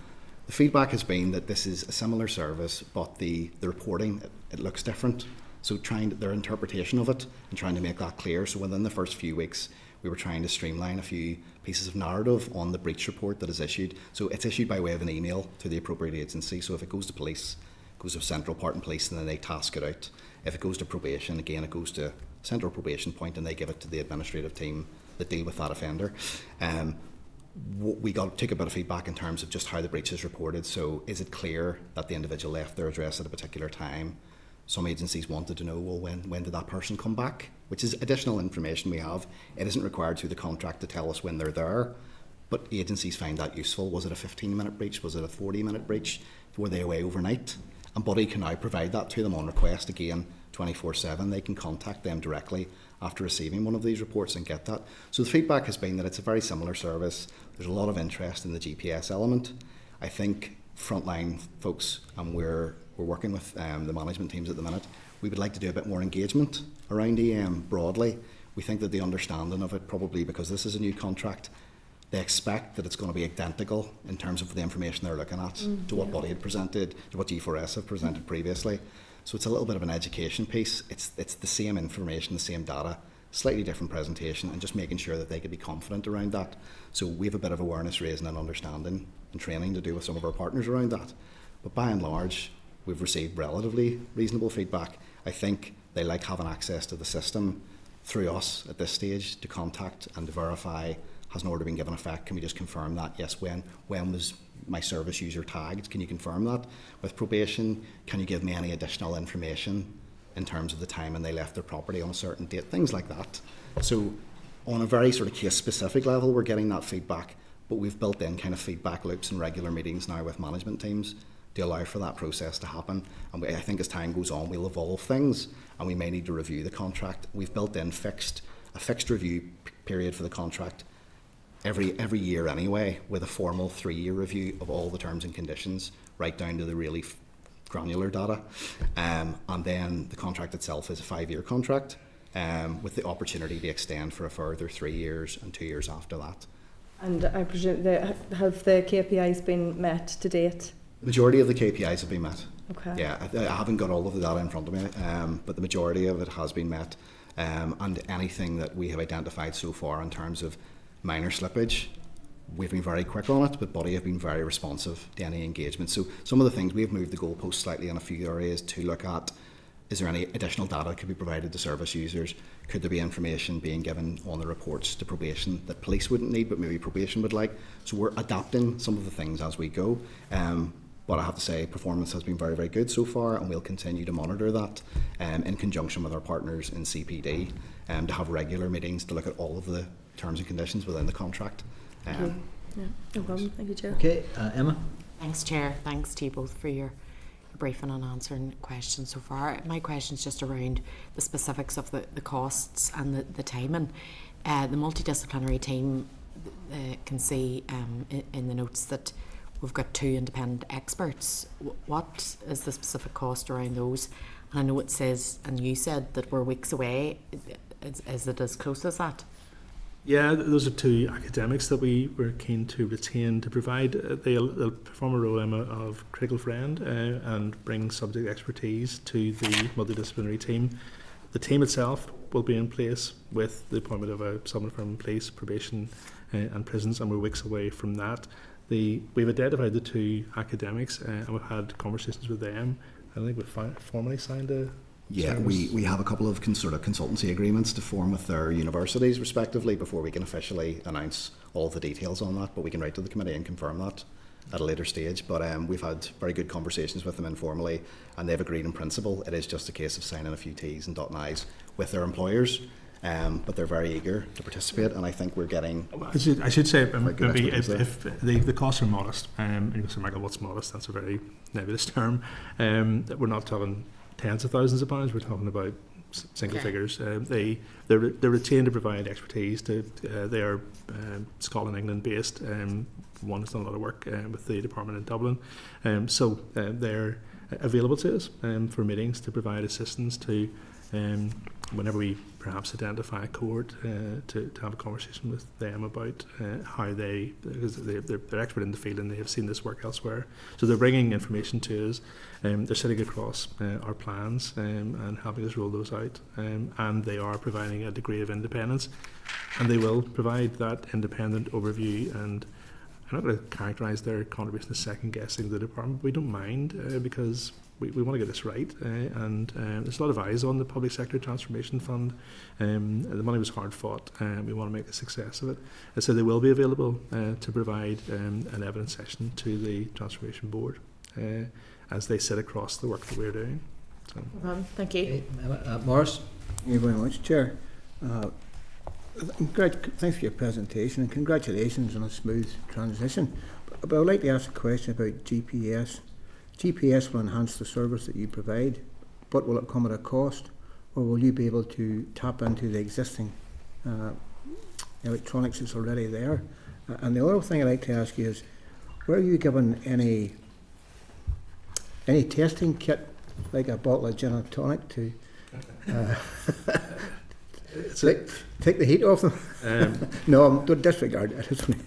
The feedback has been that this is a similar service, but the reporting, it looks different. So their interpretation of it and trying to make that clear. So within the first few weeks, we were trying to streamline a few pieces of narrative on the breach report that is issued. So it's issued by way of an email to the appropriate agency. So if it goes to police, it goes to Central Part and Police, and then they task it out. If it goes to probation, again, it goes to Central Probation Point, and they give it to the administrative team that deal with that offender. We took a bit of feedback in terms of just how the breach is reported. So is it clear that the individual left their address at a particular time? Some agencies wanted to know, well, when did that person come back? Which is additional information we have. It isn't required through the contract to tell us when they're there, but agencies find that useful. Was it a 15-minute breach? Was it a 40-minute breach? Were they away overnight? And Buddy can now provide that to them on request, again, 24/7. They can contact them directly after receiving one of these reports and get that. So the feedback has been that it's a very similar service. There's a lot of interest in the GPS element. I think frontline folks, and we're working with the management teams at the minute, we would like to do a bit more engagement around EM broadly. We think that the understanding of it, probably because this is a new contract, they expect that it's going to be identical in terms of the information they're looking at to what Buddy had presented, to what G4S have presented previously. So it's a little bit of an education piece. It's the same information, the same data, slightly different presentation, and just making sure that they can be confident around that. So we have a bit of awareness raising and understanding and training to do with some of our partners around that. But by and large, we've received relatively reasonable feedback. I think they like having access to the system through us at this stage to contact and to verify, has an order been given effect? Can we just confirm that? Yes, when was my service user tagged? Can you confirm that? With probation, can you give me any additional information in terms of the time when they left their property on a certain date? Things like that. So on a very sort of case-specific level, we're getting that feedback, but we've built in kind of feedback loops and regular meetings now with management teams to allow for that process to happen. And I think as time goes on, we'll evolve things, and we may need to review the contract. We've built in a fixed review period for the contract every year anyway, with a formal 3-year review of all the terms and conditions, right down to the really granular data. And then the contract itself is a 5-year contract, with the opportunity to extend for a further 3 years and 2 years after that. And I presume have the KPIs been met to date? The majority of the KPIs have been met. Okay. Yeah, I haven't got all of the data in front of me, but the majority of it has been met. And anything that we have identified so far in terms of minor slippage, we've been very quick on it, but Body have been very responsive to any engagement. So some of the things, we've moved the goalpost slightly in a few areas to look at, is there any additional data that could be provided to service users? Could there be information being given on the reports to probation that police wouldn't need, but maybe probation would like? So we're adapting some of the things as we go. But I have to say, performance has been very, very good so far, and we'll continue to monitor that in conjunction with our partners in CPD, to have regular meetings to look at all of the terms and conditions within the contract. Yeah, no problem. Thank you, Chair. Okay, Emma. Thanks, Chair. Thanks to you both for your briefing and answering questions so far. My question is just around the specifics of the costs and the timing. The multidisciplinary team can see in the notes that we've got 2 independent experts. What is the specific cost around those? And I know it says, and you said that we're weeks away. Is it as close as that? Yeah, those are 2 academics that we were keen to retain to provide. They'll perform a role, Emma, of critical friend and bring subject expertise to the multidisciplinary team. The team itself will be in place with the appointment of someone from police, probation and prisons, and we're weeks away from that. We've identified the 2 academics and we've had conversations with them. I think we've formally signed a... Yeah, we have a couple of sort of consultancy agreements to form with their universities respectively before we can officially announce all the details on that, but we can write to the committee and confirm that at a later stage. But we've had very good conversations with them informally, and they've agreed in principle. It is just a case of signing a few T's and dotting I's with their employers, but they're very eager to participate, and I think we're getting... I should say, maybe expertise if the costs are modest, and you say, Michael, what's modest? That's a very nebulous term. We're not talking tens of thousands of pounds, we're talking about single figures. They're retained to provide expertise. They are Scotland, England based. One has done a lot of work with the department in Dublin. So they're available to us for meetings to provide assistance to whenever we perhaps identify a court to have a conversation with them about how because they're expert in the field and they have seen this work elsewhere. So they're bringing information to us. They're sitting across our plans and helping us roll those out. And they are providing a degree of independence. And they will provide that independent overview. And I'm not going to characterise their contribution as second guessing the department. We don't mind because we want to get this right, and there's a lot of eyes on the Public Sector Transformation Fund. The money was hard fought, and we want to make a success of it. And so they will be available to provide an evidence session to the Transformation Board as they sit across the work that we're doing. So. Thank you. Okay, Morris. Thank you very much, Chair. Thanks for your presentation and congratulations on a smooth transition. But I would like to ask a question about GPS. GPS will enhance the service that you provide, but will it come at a cost, or will you be able to tap into the existing electronics that's already there? And the other thing I'd like to ask you is, were you given any testing kit, like a bottle of gin and tonic, to take the heat off them? No, don't disregard that.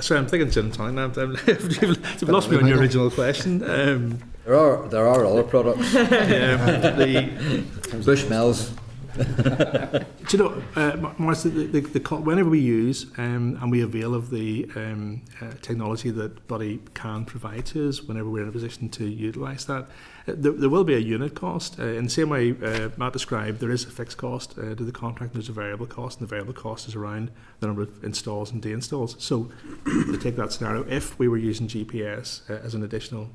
Sorry, I'm thinking gin and tonic now. You've lost me on your original question. There are other products. The Bushmills. Do you know, Marsh, whenever we use and we avail of the technology that Buddy can provide to us, whenever we're in a position to utilise that, there will be a unit cost. In the same way Matt described, there is a fixed cost to the contract, and there's a variable cost, and the variable cost is around the number of installs and deinstalls. So to take that scenario, if we were using GPS as an additional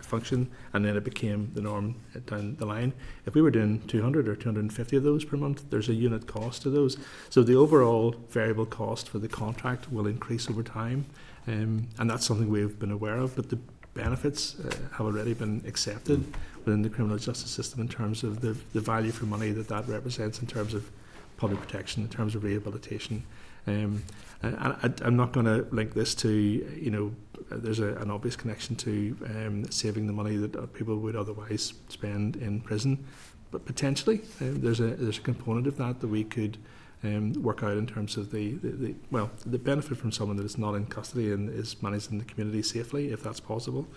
function, and then it became the norm down the line, if we were doing 200 or 250 of those per month, there's a unit cost to those. So the overall variable cost for the contract will increase over time, and that's something we've been aware of, but the benefits have already been accepted within the criminal justice system in terms of the value for money that represents in terms of public protection, in terms of rehabilitation. And I'm not going to link this to, there's an obvious connection to saving the money that people would otherwise spend in prison, but potentially there's a component of that we could work out in terms of the benefit from someone that is not in custody and is managed in the community safely, if that's possible.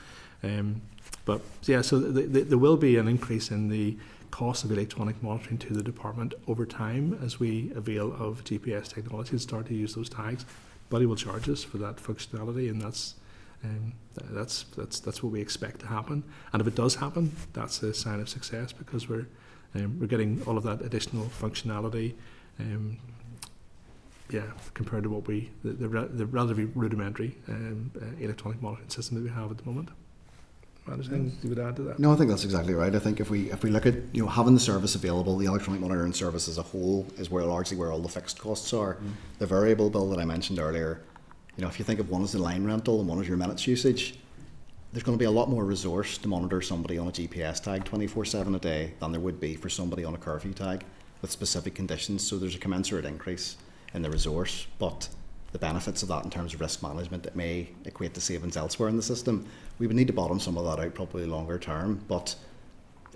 But yeah, so there will be an increase in the cost of electronic monitoring to the department over time as we avail of GPS technology and start to use those tags. But he will charge us for that functionality, and that's what we expect to happen. And if it does happen, that's a sign of success, because we're getting all of that additional functionality. Compared to what the relatively rudimentary electronic monitoring system that we have at the moment. Anything you would add to that? No, I think that's exactly right. I think if we look at having the service available, the electronic monitoring service as a whole is largely where all the fixed costs are. The variable bill that I mentioned earlier, if you think of one as the line rental and one as your minutes usage, there's going to be a lot more resource to monitor somebody on a GPS tag 24/7 a day than there would be for somebody on a curfew tag with specific conditions. So there's a commensurate increase in the resource, but the benefits of that in terms of risk management, it may equate to savings elsewhere in the system. We would need to bottom some of that out probably longer term, but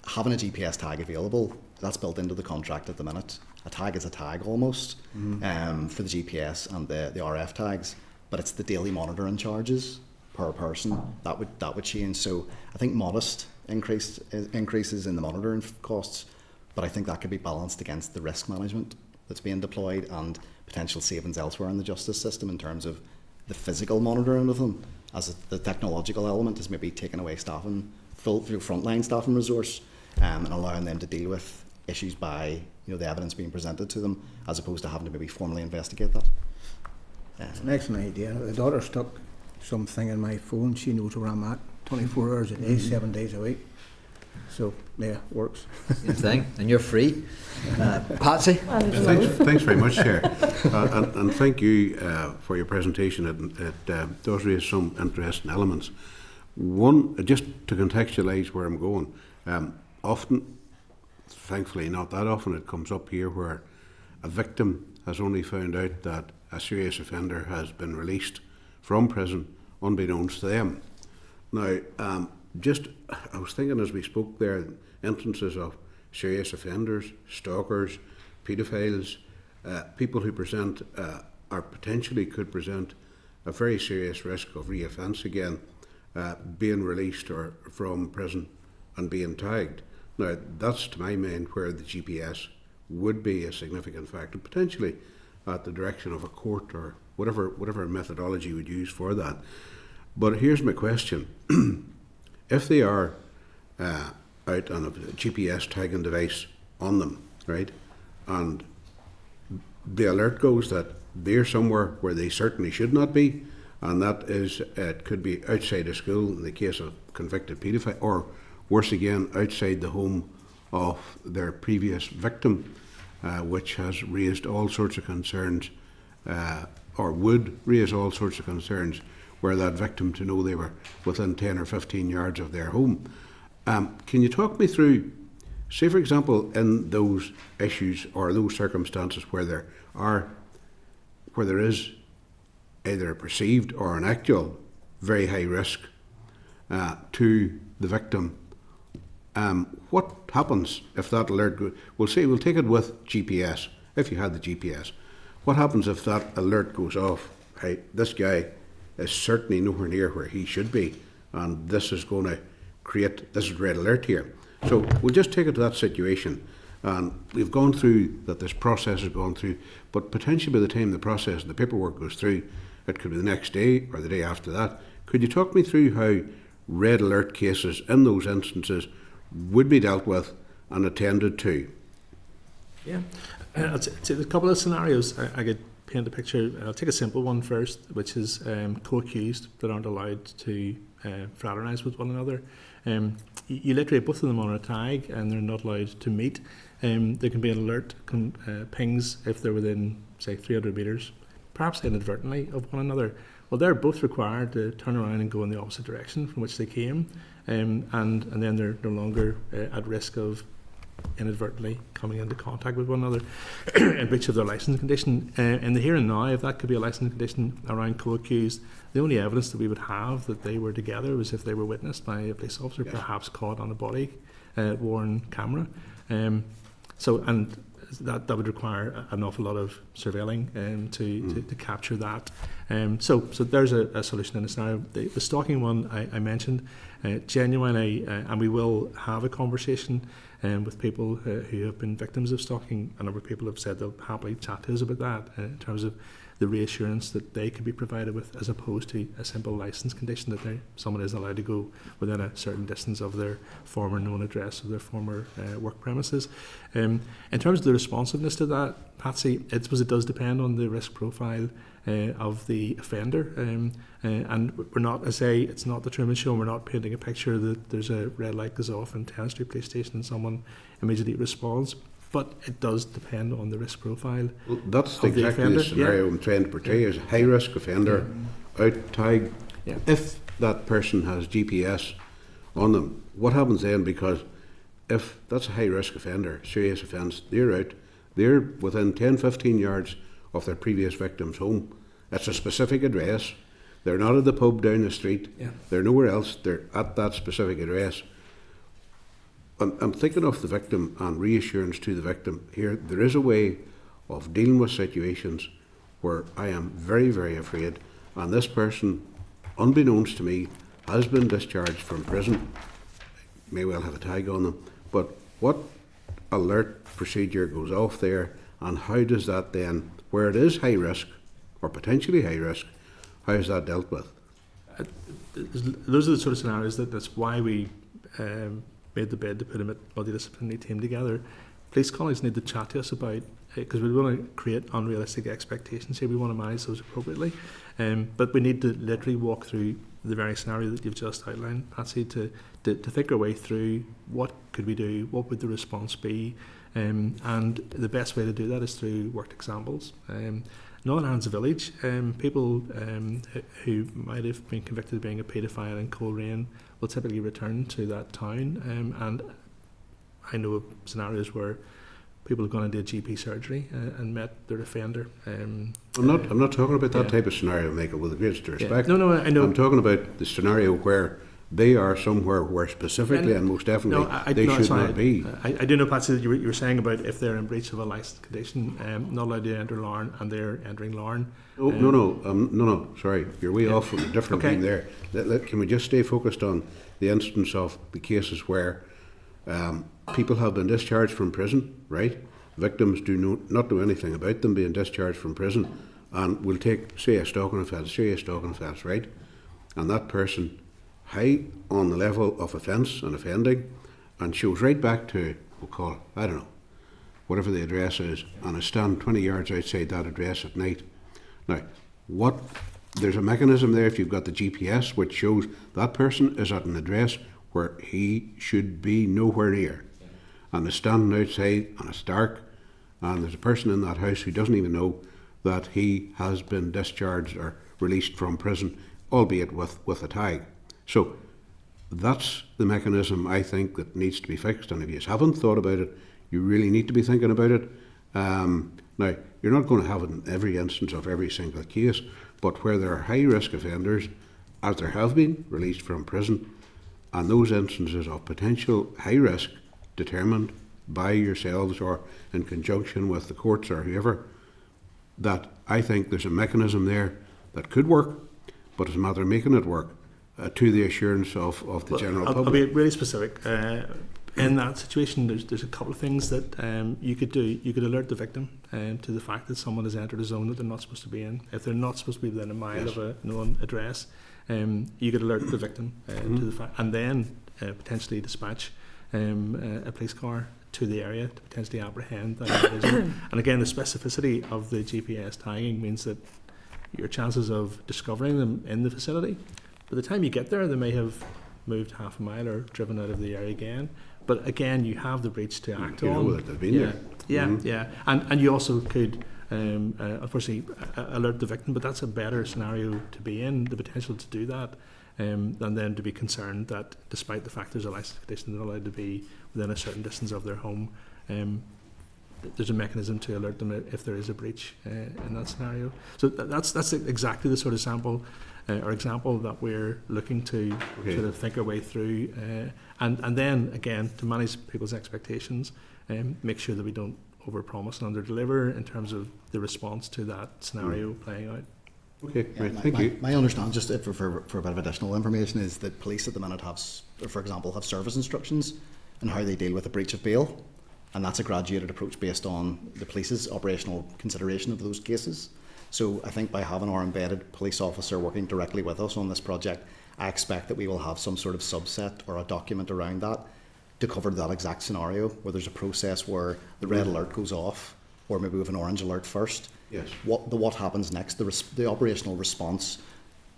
having a GPS tag available, that's built into the contract at the minute. A tag is a tag almost for the GPS and the RF tags, but it's the daily monitoring charges per person that would change. So I think modest increases in the monitoring costs, but I think that could be balanced against the risk management that's being deployed and potential savings elsewhere in the justice system in terms of the physical monitoring of them, as the technological element is maybe taking away staffing, frontline staffing resource, and allowing them to deal with issues by the evidence being presented to them, as opposed to having to maybe formally investigate that. It's an excellent idea. The daughter stuck something in my phone. She knows where I'm at 24 hours a day, 7 days a week. So, yeah, works. Same thing. And you're free. Patsy? Thanks very much, Chair. And thank you for your presentation. It does raise some interesting elements. One, just to contextualise where I'm going, often, thankfully not that often, it comes up here where a victim has only found out that a serious offender has been released from prison unbeknownst to them. Now, I was thinking as we spoke there, instances of serious offenders, stalkers, paedophiles, people who present or potentially could present a very serious risk of re-offence again, being released or from prison and being tagged. Now, that's to my mind where the GPS would be a significant factor, potentially at the direction of a court or whatever methodology you would use for that. But here's my question. If they are out on a GPS tagging device on them, right, and the alert goes that they're somewhere where they certainly should not be, and that is, it could be outside a school in the case of convicted paedophile, or worse again, outside the home of their previous victim, which has raised all sorts of concerns, or would raise all sorts of concerns, were that victim to know they were within 10 or 15 yards of their home. Can you talk me through, say for example, in those issues or those circumstances where there is either a perceived or an actual very high risk to the victim, what happens if that alert goes? We'll take it with GPS, if you had the GPS. What happens if that alert goes off? Hey, this guy is certainly nowhere near where he should be, and this is going to create, this is red alert here. So we'll just take it to that situation. And we've gone through that, this process has gone through, but potentially by the time the process and the paperwork goes through, it could be the next day or the day after that. Could you talk me through how red alert cases in those instances would be dealt with and attended to? Yeah, there's a couple of scenarios I could paint a picture. I'll take a simple one first, which is co-accused that aren't allowed to fraternise with one another. You literally both of them on a tag and they're not allowed to meet. There can be an alert pings if they're within, say, 300 metres, perhaps inadvertently, of one another. Well, they're both required to turn around and go in the opposite direction from which they came, and then they're no longer at risk of inadvertently coming into contact with one another in breach of their licence condition. In the here and now, if that could be a licence condition around co-accused, the only evidence that we would have that they were together was if they were witnessed by a police officer, perhaps caught on a body worn camera. And that would require an awful lot of surveilling to capture that. So there's a solution in the scenario. The stalking one I mentioned, genuinely, and we will have a conversation with people who have been victims of stalking. A number of people have said they'll happily chat to us about that in terms of the reassurance that they could be provided with, as opposed to a simple licence condition that someone is allowed to go within a certain distance of their former known address of their former work premises. In terms of the responsiveness to that, Patsy, it does depend on the risk profile of the offender, and we're not, I say, it's not the Truman Show. We're not painting a picture that there's a red light goes off in 10th Street Police Station and someone immediately responds. But it does depend on the risk profile. Well, that's exactly the scenario I'm trying to portray, as a high-risk offender, out tag. Yeah. If that person has GPS on them, what happens then? Because if that's a high-risk offender, serious offence, they're out, they're within 10, 15 yards of their previous victim's home. It's a specific address. They're not at the pub down the street. Yeah. They're nowhere else. They're at that specific address. I'm thinking of the victim and reassurance to the victim here. There is a way of dealing with situations where I am very, very afraid, and this person, unbeknownst to me, has been discharged from prison. May well have a tag on them, but what alert procedure goes off there, and how does that then, where it is high risk or potentially high risk, how is that dealt with? Those are the sort of scenarios that's why we made the bid to put a multidisciplinary team together. Police colleagues need to chat to us about, because we want to create unrealistic expectations here. We want to manage those appropriately, but we need to literally walk through the very scenario that you've just outlined, Patsy, to think our way through what could we do, what would the response be, and the best way to do that is through worked examples. Northern Ireland's a village. People who might have been convicted of being a paedophile in Coleraine will typically return to that town, and I know of scenarios where people have gone into a GP surgery and met their offender. I'm not talking about that type of scenario, Michael, with the greatest respect. No, I know. I'm talking about the scenario where they are somewhere where specifically and most definitely they should not be. I do know, Patsy, that you were saying about if they're in breach of a licence condition, not allowed to enter Larne, and they're entering Larne. No, sorry, you're way off from a different thing there. Can we just stay focused on the instance of the cases where people have been discharged from prison, right? Victims do not know anything about them being discharged from prison, and we'll take, say, a stalking offence, serious stalking offence, right? And that person, high on the level of offence and offending, and shows right back to, we'll call it, I don't know, whatever the address is, and I stand 20 yards outside that address at night. Now, there's a mechanism there if you've got the GPS which shows that person is at an address where he should be nowhere near, and is standing outside and it's dark, and there's a person in that house who doesn't even know that he has been discharged or released from prison, albeit with a tag. So that's the mechanism I think that needs to be fixed, and if you haven't thought about it, you really need to be thinking about it. Now, you're not going to have it in every instance of every single case, but where there are high-risk offenders, as there have been, released from prison, and those instances of potential high risk determined by yourselves or in conjunction with the courts or whoever, that I think there's a mechanism there that could work, but it's a matter of making it work to the assurance of the general public. I'll be really specific, in that situation, there's a couple of things that you could do. You could alert the victim to the fact that someone has entered a zone that they're not supposed to be in. If they're not supposed to be within a mile of a known address, you could alert the victim to the fact, and then potentially dispatch a police car to the area to potentially apprehend that individual. And again, the specificity of the GPS tagging means that your chances of discovering them in the facility, by the time you get there, they may have moved half a mile or driven out of the area again. But again, you have the breach to act You on. know that they've been there. Yeah. And you also could, unfortunately, alert the victim, but that's a better scenario to be in, the potential to do that, than then to be concerned that despite the fact there's a licence condition, they're allowed to be within a certain distance of their home. There's a mechanism to alert them if there is a breach in that scenario. So that's exactly the sort of sample or example that we're looking to sort of think our way through, and then again to manage people's expectations, make sure that we don't overpromise and underdeliver in terms of the response to that scenario playing out. Okay, Yeah, right, thank you. My understanding, just for a bit of additional information, is that police at the minute have, for example, have service instructions on how they deal with a breach of bail, and that's a graduated approach based on the police's operational consideration of those cases. So I think by having our embedded police officer working directly with us on this project, I expect that we will have some sort of subset or a document around that to cover that exact scenario, where there's a process where the red alert goes off, or maybe with an orange alert first. Yes. What happens next, the operational response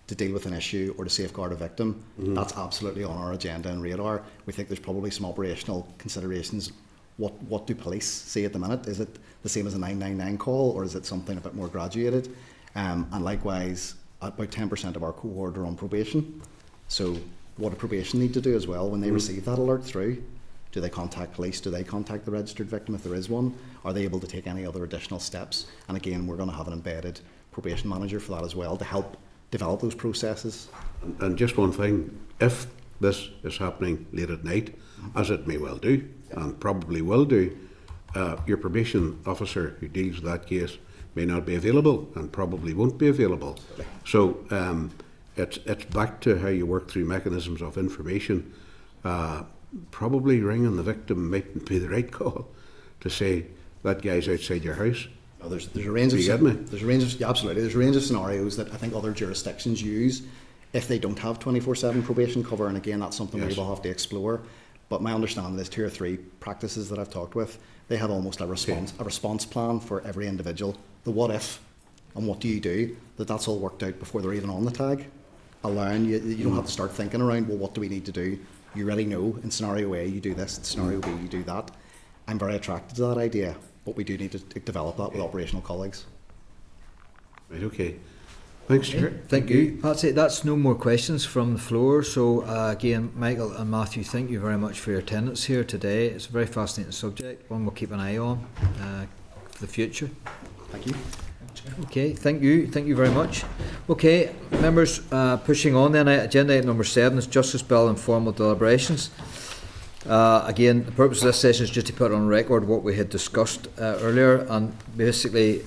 to deal with an issue or to safeguard a victim, that's absolutely on our agenda and radar. We think there's probably some operational considerations. What do police say at the minute? Is it the same as a 999 call, or is it something a bit more graduated? And likewise, about 10% of our cohort are on probation. So what do probation need to do as well when they receive that alert through? Do they contact police? Do they contact the registered victim if there is one? Are they able to take any other additional steps? And again, we're going to have an embedded probation manager for that as well, to help develop those processes. And just one thing, if this is happening late at night, as it may well do, and probably will do, your probation officer who deals with that case may not be available and probably won't be available. So it's back to how you work through mechanisms of information. Probably ringing the victim mightn't be the right call to say that guy's outside your house. No, there's a range of absolutely. There's a range of scenarios that I think other jurisdictions use if they don't have 24/7 probation cover, and again, that's something we will have to explore. But my understanding is 2 or 3 practices that I've talked with, they have almost a response plan for every individual. The what if and what do you do, that's all worked out before they're even on the tag, allowing you don't have to start thinking around, well, what do we need to do? You already know in scenario A you do this, in scenario B you do that. I'm very attracted to that idea, but we do need to develop that with operational colleagues. Right, okay. Thanks, Chair. Thank you. That's no more questions from the floor. So again, Michael and Matthew, thank you very much for your attendance here today. It's a very fascinating subject, one we'll keep an eye on for the future. Thank you. Okay, thank you very much. Okay, members, pushing on then, agenda item number 7 is Justice Bill Informal Deliberations. Again, the purpose of this session is just to put on record what we had discussed earlier, and basically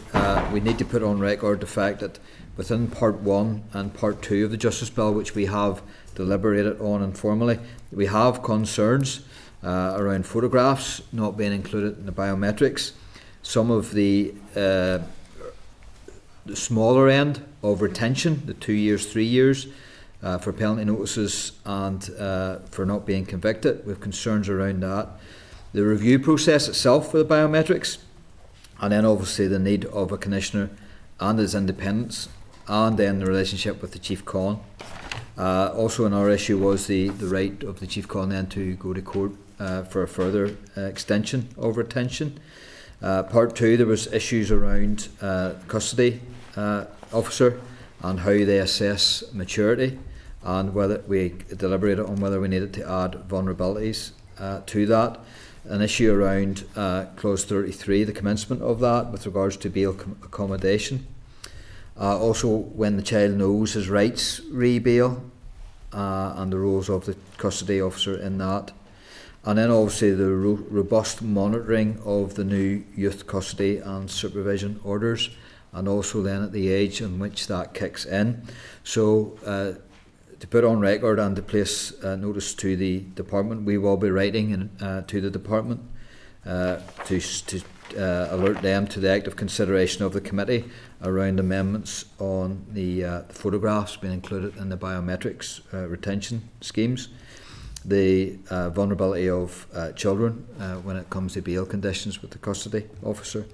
we need to put on record the fact that within Part 1 and Part 2 of the Justice Bill, which we have deliberated on informally, we have concerns around photographs not being included in the biometrics. Some of the smaller end of retention, the 2 years, 3 years, for penalty notices and for not being convicted. We have concerns around that. The review process itself for the biometrics, and then obviously the need of a commissioner and his independence, and then the relationship with the Chief Con. Also another issue was the right of the Chief Con then to go to court for a further extension of retention. Part 2, there was issues around custody officer and how they assess maturity, and whether we deliberated on whether we needed to add vulnerabilities to that. An issue around clause 33, the commencement of that with regards to bail accommodation. Also, when the child knows his rights re-bail and the roles of the custody officer in that. And then obviously the robust monitoring of the new youth custody and supervision orders, and also then at the age in which that kicks in. So to put on record and to place notice to the department, we will be writing to the department to alert them to the active consideration of the committee around amendments on the photographs being included in the biometrics retention schemes, the vulnerability of children when it comes to bail conditions with the custody officer,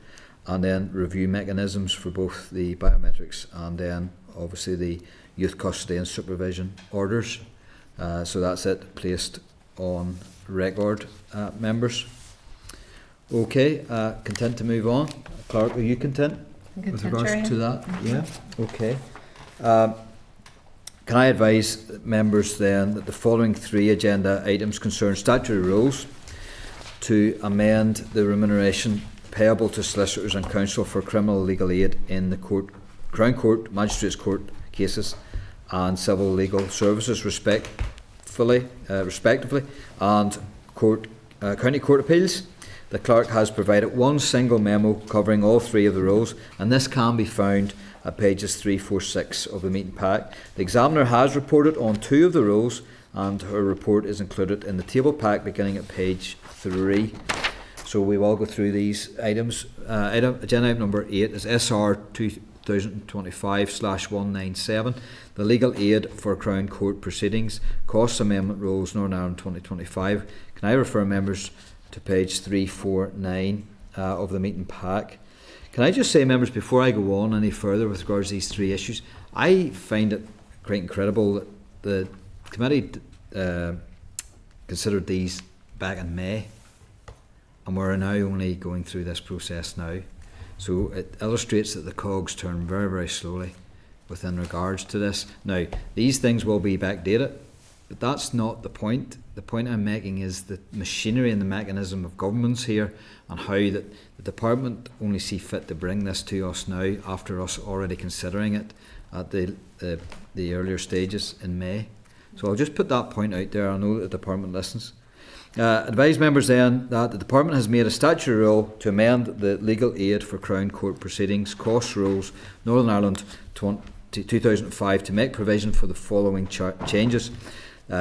and then review mechanisms for both the biometrics and then obviously the youth custody and supervision orders. So that's it, placed on record, members. Okay, content to move on. Clerk, are you content with regards to that? Yeah. Okay. Can I advise members then that the following 3 agenda items concern statutory rules to amend the remuneration payable to solicitors and counsel for criminal legal aid in the Crown Court, Magistrates Court cases and civil legal services respectively, and County Court appeals. The Clerk has provided one single memo covering all 3 of the rules, and this can be found at pages 3, 4, 6 of the meeting pack. The examiner has reported on 2 of the rules, and her report is included in the table pack beginning at page 3. So we will go through these items. Agenda item number 8 is SR 2025/197, the legal aid for Crown Court proceedings, costs amendment rules, Northern Ireland 2025. Can I refer members to page 349 of the meeting pack? Can I just say, members, before I go on any further with regards to these 3 issues, I find it quite incredible that the committee considered these back in May, and we're now only going through this process now. So it illustrates that the cogs turn very, very slowly within regards to this. Now, these things will be backdated, but that's not the point. The point I'm making is the machinery and the mechanism of governments here, and how that the department only see fit to bring this to us now after us already considering it at the earlier stages in May. So I'll just put that point out there. I know that the department listens. Advise members then that the department has made a statutory rule to amend the legal aid for Crown Court proceedings, costs rules, Northern Ireland 2005 to make provision for the following changes.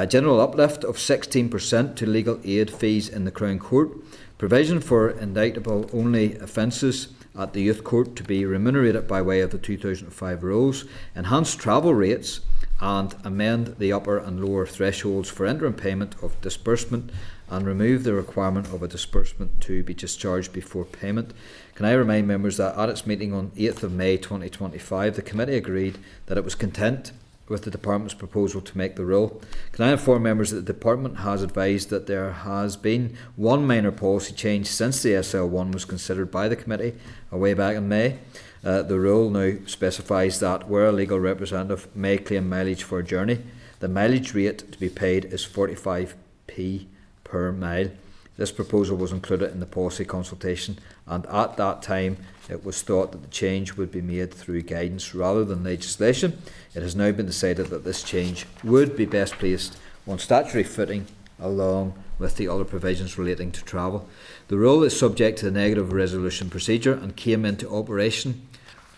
General uplift of 16% to legal aid fees in the Crown Court, provision for indictable only offences at the Youth Court to be remunerated by way of the 2005 rules, enhanced travel rates, and amend the upper and lower thresholds for interim payment of disbursement and remove the requirement of a disbursement to be discharged before payment. Can I remind members that at its meeting on 8th of May 2025, the committee agreed that it was content with the department's proposal to make the rule. Can I inform members that the department has advised that there has been one minor policy change since the SL1 was considered by the committee way back in May. The rule now specifies that where a legal representative may claim mileage for a journey, the mileage rate to be paid is 45p per mile. This proposal was included in the policy consultation, and at that time it was thought that the change would be made through guidance rather than legislation. It has now been decided that this change would be best placed on statutory footing along with the other provisions relating to travel. The rule is subject to the negative resolution procedure and came into operation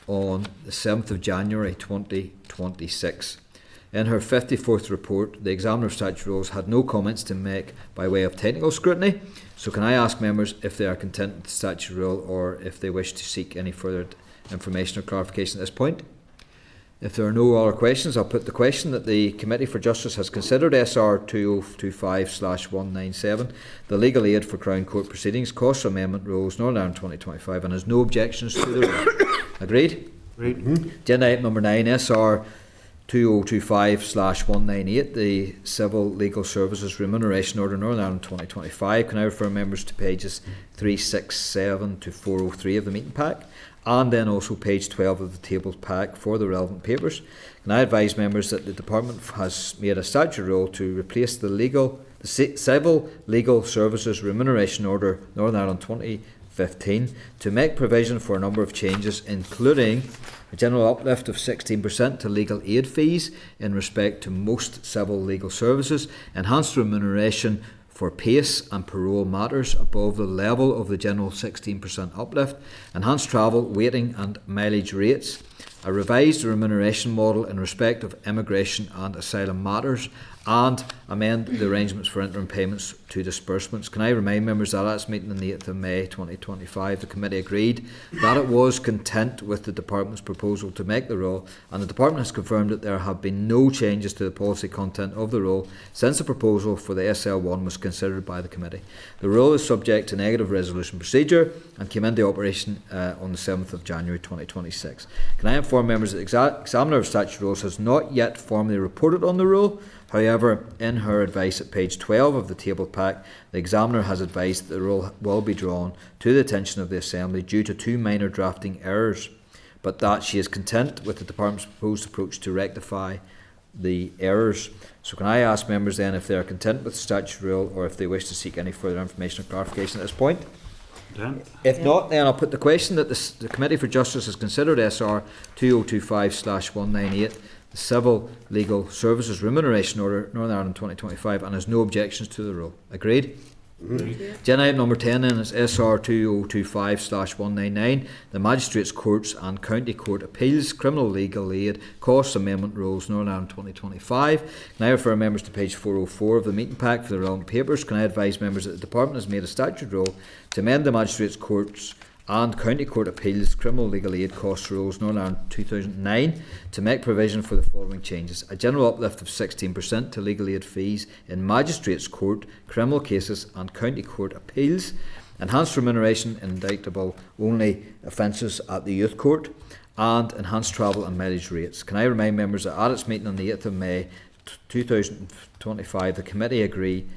on the 7th of January 2026. In her 54th report, the Examiner of Statutory Rules had no comments to make by way of technical scrutiny. So can I ask members if they are content with the statutory rule or if they wish to seek any further information or clarification at this point? If there are no other questions, I'll put the question that the Committee for Justice has considered SR 2025/197, the legal aid for Crown Court proceedings, costs amendment rules, Northern Ireland 2025, and has no objections to the rule. Agreed? Agreed. Agenda item number 9, SR 2025/198, the Civil Legal Services Remuneration Order, Northern Ireland 2025. Can I refer members to pages 367 to 403 of the meeting pack, and then also page 12 of the tables pack for the relevant papers? Can I advise members that the Department has made a statutory rule to replace the Civil Legal Services Remuneration Order, Northern Ireland 2015, to make provision for a number of changes, including a general uplift of 16% to legal aid fees in respect to most civil legal services, enhanced remuneration for PACE and parole matters above the level of the general 16% uplift, enhanced travel, waiting and mileage rates, a revised remuneration model in respect of immigration and asylum matters, and amend the arrangements for interim payments to disbursements. Can I remind members that at its meeting on the 8th of May 2025, the committee agreed that it was content with the Department's proposal to make the rule, and the Department has confirmed that there have been no changes to the policy content of the rule since the proposal for the SL1 was considered by the committee. The rule is subject to negative resolution procedure and came into operation on the 7th of January 2026. Can I inform members that the Examiner of Statutory Rules has not yet formally reported on the rule? However, in her advice at page 12 of the table pack, the Examiner has advised that the rule will be drawn to the attention of the Assembly due to 2 minor drafting errors, but that she is content with the Department's proposed approach to rectify the errors. So can I ask members then if they are content with the statutory rule, or if they wish to seek any further information or clarification at this point? Dan? If not, then I'll put the question that the Committee for Justice has considered SR 2025/198, the Civil Legal Services Remuneration Order, Northern Ireland 2025, and has no objections to the rule. Agreed? Agenda item number 10 then is SR 2025/199, the Magistrates Courts and County Court Appeals Criminal Legal Aid Costs Amendment Rules, Northern Ireland 2025. Can I refer members to page 404 of the meeting pack for the relevant papers? Can I advise members that the Department has made a statutory rule to amend the Magistrates Courts and County Court Appeals Criminal Legal Aid Costs Rules, Northern Ireland 2009, to make provision for the following changes: a general uplift of 16% to legal aid fees in Magistrates Court, criminal cases and County Court Appeals, enhanced remuneration in indictable only offences at the Youth Court, and enhanced travel and mileage rates. Can I remind members that at its meeting on the 8th of May 2025, the committee agreed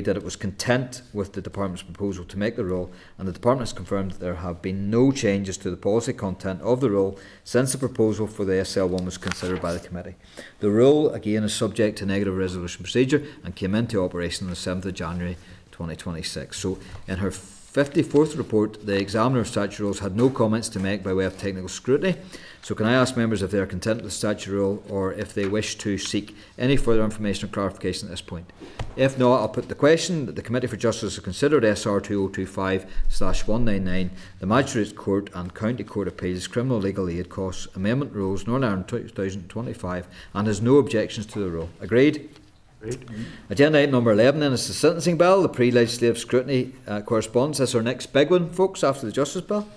that it was content with the Department's proposal to make the rule, and the Department has confirmed that there have been no changes to the policy content of the rule since the proposal for the SL1 was considered by the committee. The rule, again, is subject to negative resolution procedure and came into operation on the 7th of January 2026. So, in her 54th report, the Examiner of Statutory Rules had no comments to make by way of technical scrutiny. So can I ask members if they are content with the statutory rule, or if they wish to seek any further information or clarification at this point? If not, I'll put the question that the Committee for Justice has considered SR 2025/199, the Magistrates Court and County Court Appeals Criminal Legal Aid Costs Amendment Rules, Northern Ireland 2025, and has no objections to the rule. Agreed? Agenda item number 11 then is the sentencing bill, the pre-legislative scrutiny correspondence. That's our next big one, folks, after the Justice Bill.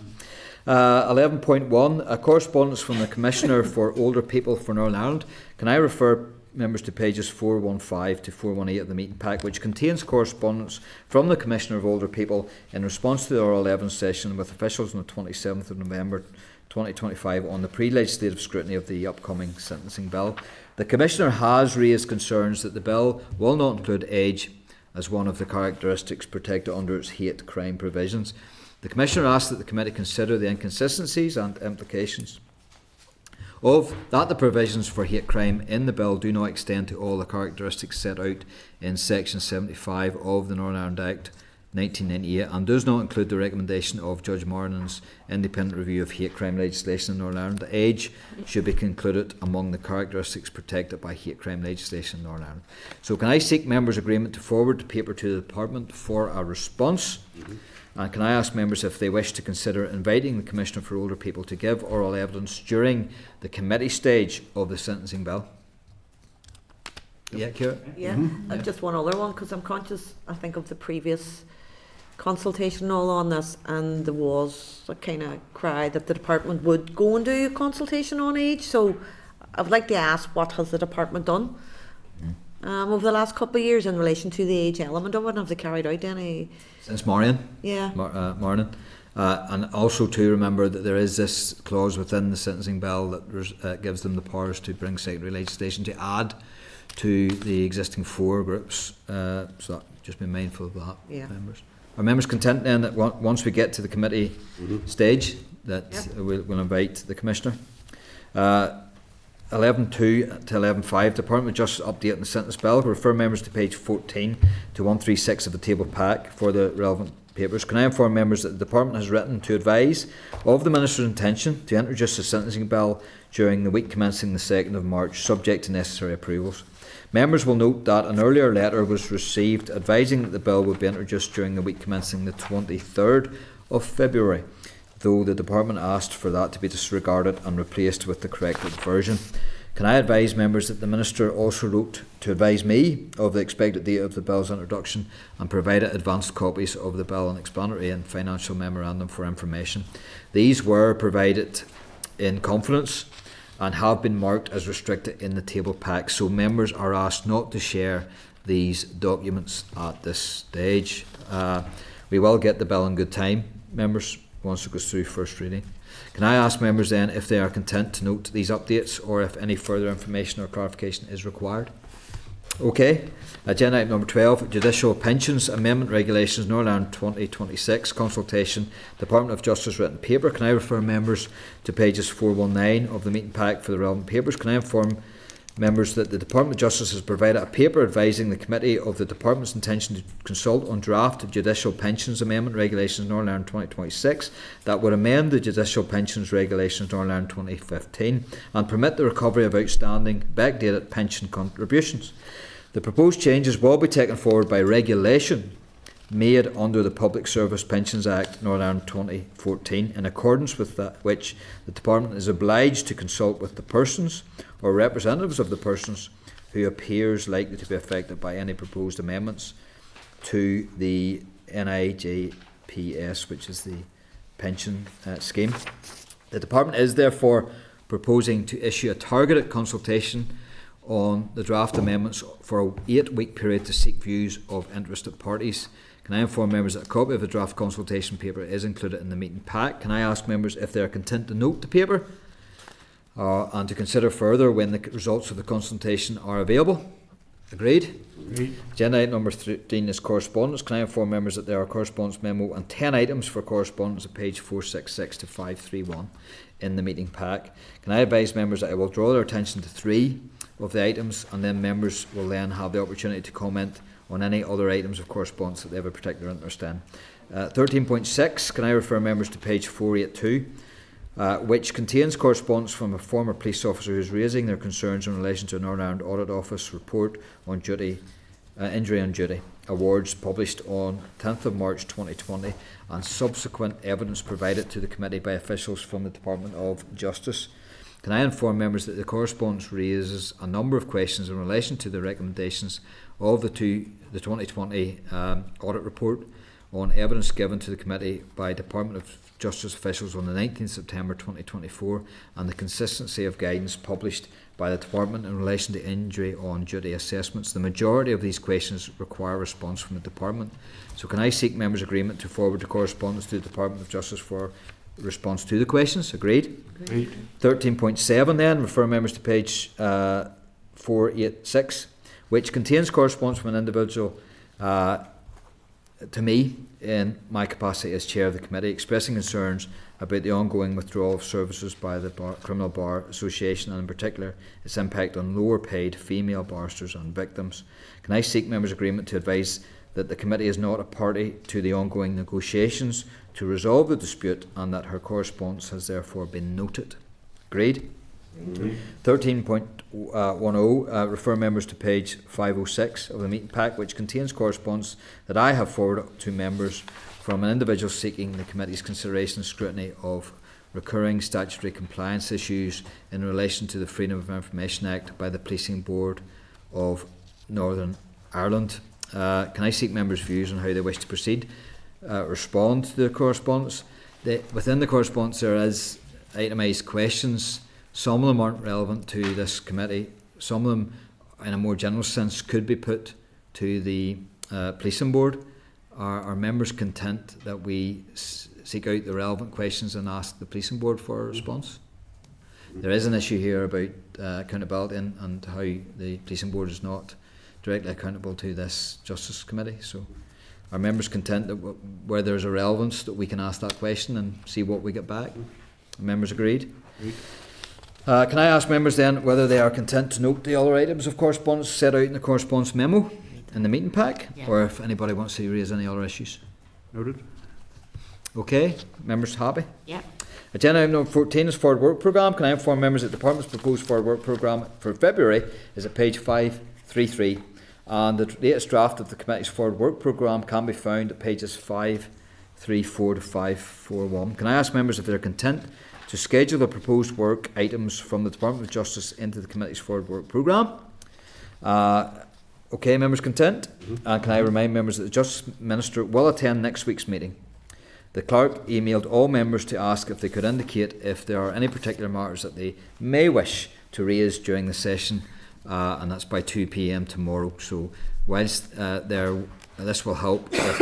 11.1, a correspondence from the Commissioner for Older People for Northern Ireland. Can I refer members to pages 415 to 418 of the meeting pack, which contains correspondence from the Commissioner of Older People in response to the oral evidence session with officials on the 27th of November 2025 on the pre-legislative scrutiny of the upcoming sentencing bill. The Commissioner has raised concerns that the bill will not include age as one of the characteristics protected under its hate crime provisions. The Commissioner asked that the committee consider the inconsistencies and implications of that the provisions for hate crime in the bill do not extend to all the characteristics set out in section 75 of the Northern Ireland Act 1998, and does not include the recommendation of Judge Marnin's independent review of hate crime legislation in Northern Ireland. The age should be concluded among the characteristics protected by hate crime legislation in Northern Ireland. So can I seek members' agreement to forward the paper to the Department for a response? And can I ask members if they wish to consider inviting the Commissioner for Older People to give oral evidence during the committee stage of the sentencing bill? Yeah, Ciara? Yeah, just one other one, because I'm conscious, I think, of the previous consultation and all on this, and there was a kind of cry that the department would go and do a consultation on age. So I'd like to ask, what has the department done over the last couple of years in relation to the age element of it? Have they carried out any? Since Marion? Yeah. Marnin. And also to remember that there is this clause within the sentencing bill that gives them the powers to bring secondary legislation to add to the existing 4 groups. So just be mindful of that, members. Are members content then that once we get to the committee stage that we'll invite the Commissioner? 11.2 to 11.5, Department of Justice update on the sentence bill. We'll refer members to page 14 to 136 of the table pack for the relevant papers. Can I inform members that the Department has written to advise of the Minister's intention to introduce the sentencing bill during the week commencing the 2nd of March, subject to necessary approvals. Members will note that an earlier letter was received advising that the bill would be introduced during the week commencing the 23rd of February. though the department asked for that to be disregarded and replaced with the corrected version. Can I advise members that the Minister also wrote to advise me of the expected date of the bill's introduction and provided advanced copies of the bill and explanatory and financial memorandum for information. These were provided in confidence and have been marked as restricted in the table pack, so members are asked not to share these documents at this stage. We will get the bill in good time, members, once it goes through first reading. Can I ask members then if they are content to note these updates or if any further information or clarification is required? Okay. Agenda item number 12, Judicial Pensions Amendment Regulations, Northern Ireland 2026, consultation, Department of Justice written paper. Can I refer members to pages 419 of the meeting pack for the relevant papers? Can I inform members that the Department of Justice has provided a paper advising the committee of the Department's intention to consult on draft Judicial Pensions Amendment Regulations Northern Ireland 2026 that would amend the Judicial Pensions Regulations Northern Ireland 2015 and permit the recovery of outstanding backdated pension contributions. The proposed changes will be taken forward by regulation made under the Public Service Pensions Act Northern Ireland 2014, in accordance with which the Department is obliged to consult with the persons or representatives of the persons who appears likely to be affected by any proposed amendments to the NIJPS, which is the pension scheme. The Department is therefore proposing to issue a targeted consultation on the draft amendments for an 8-week period to seek views of interested parties. Can I inform members that a copy of the draft consultation paper is included in the meeting pack? Can I ask members if they are content to note the paper and to consider further when the results of the consultation are available? Agreed? Agreed. Agenda item number 13 is correspondence. Can I inform members that there are correspondence memo and 10 items for correspondence at page 466 to 531 in the meeting pack? Can I advise members that I will draw their attention to 3 of the items, and then members will then have the opportunity to comment on any other items of correspondence that they have a particular interest in. 13.6, can I refer members to page 482, which contains correspondence from a former police officer who is raising their concerns in relation to a Northern Ireland Audit Office report on duty, injury on duty awards published on 10th of March 2020 and subsequent evidence provided to the committee by officials from the Department of Justice. Can I inform members that the correspondence raises a number of questions in relation to the recommendations of the 2020 audit report on evidence given to the committee by Department of Justice officials on the 19th September 2024 and the consistency of guidance published by the Department in relation to injury on duty assessments. The majority of these questions require a response from the Department. So can I seek members' agreement to forward the correspondence to the Department of Justice for response to the questions? Agreed? Agreed. 13.7 then, refer members to page 486, which contains correspondence from an individual to me in my capacity as chair of the committee, expressing concerns about the ongoing withdrawal of services by the Criminal Bar Association and in particular its impact on lower paid female barristers and victims. Can I seek members' agreement to advise that the committee is not a party to the ongoing negotiations to resolve the dispute and that her correspondence has therefore been noted? Agreed? 13.10, refer members to page 506 of the meeting pack, which contains correspondence that I have forwarded to members from an individual seeking the committee's consideration and scrutiny of recurring statutory compliance issues in relation to the Freedom of Information Act by the Policing Board of Northern Ireland. Can I seek members' views on how they wish to proceed? Respond to the correspondence. Within the correspondence there is itemised questions. Some of them aren't relevant to this committee. Some of them, in a more general sense, could be put to the Policing Board. Are members content that we seek out the relevant questions and ask the Policing Board for a response? There is an issue here about accountability and how the Policing Board is not directly accountable to this Justice Committee. So are members content that where there's a relevance that we can ask that question and see what we get back? Are members agreed? Can I ask members then whether they are content to note the other items of correspondence set out in the correspondence memo in the meeting pack, or if anybody wants to raise any other issues? Noted. Okay, members happy? Yeah. Agenda item number 14 is forward work programme. Can I inform members that the Department's proposed forward work programme for February is at page 533 and the latest draft of the committee's forward work programme can be found at pages 5 534 to 541. Can I ask members if they're content to schedule the proposed work items from the Department of Justice into the committee's forward work programme? Okay, members content? And can I remind members that the Justice Minister will attend next week's meeting? The Clerk emailed all members to ask if they could indicate if there are any particular matters that they may wish to raise during the session, and that's by 2 p.m. tomorrow. So whilst this will help with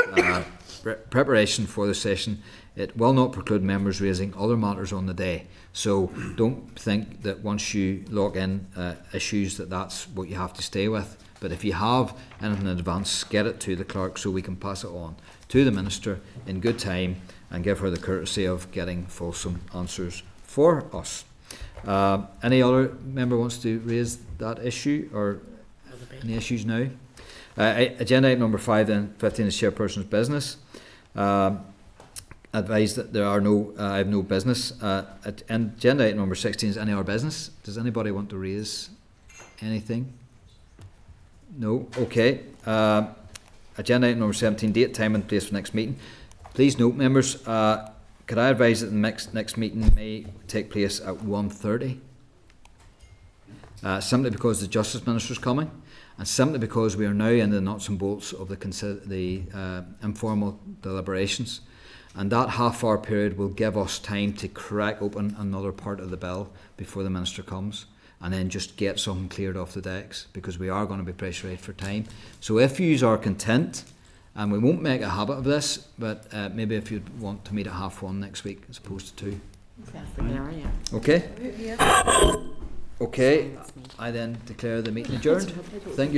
preparation for the session, it will not preclude members raising other matters on the day. So don't think that once you log in issues that's what you have to stay with. But if you have anything in advance, get it to the Clerk so we can pass it on to the Minister in good time and give her the courtesy of getting fulsome answers for us. Any other member wants to raise that issue or any issues now? Agenda item number 5 then 15 is chairperson's business. Advise that there are no, I have no business. Agenda item number 16 is any other business. Does anybody want to raise anything? No? Okay. Agenda item number 17, date, time and place for next meeting. Please note, members, could I advise that the next meeting may take place at 1:30? Simply because the Justice Minister is coming, and simply because we are now in the nuts and bolts of the informal deliberations. And that half-hour period will give us time to crack open another part of the bill before the Minister comes, and then just get something cleared off the decks, because we are going to be pressurised for time. So if you are content, and we won't make a habit of this, but maybe if you'd want to meet at 1:30 next week as opposed to 2. Okay? Okay, I then declare the meeting adjourned. Thank you.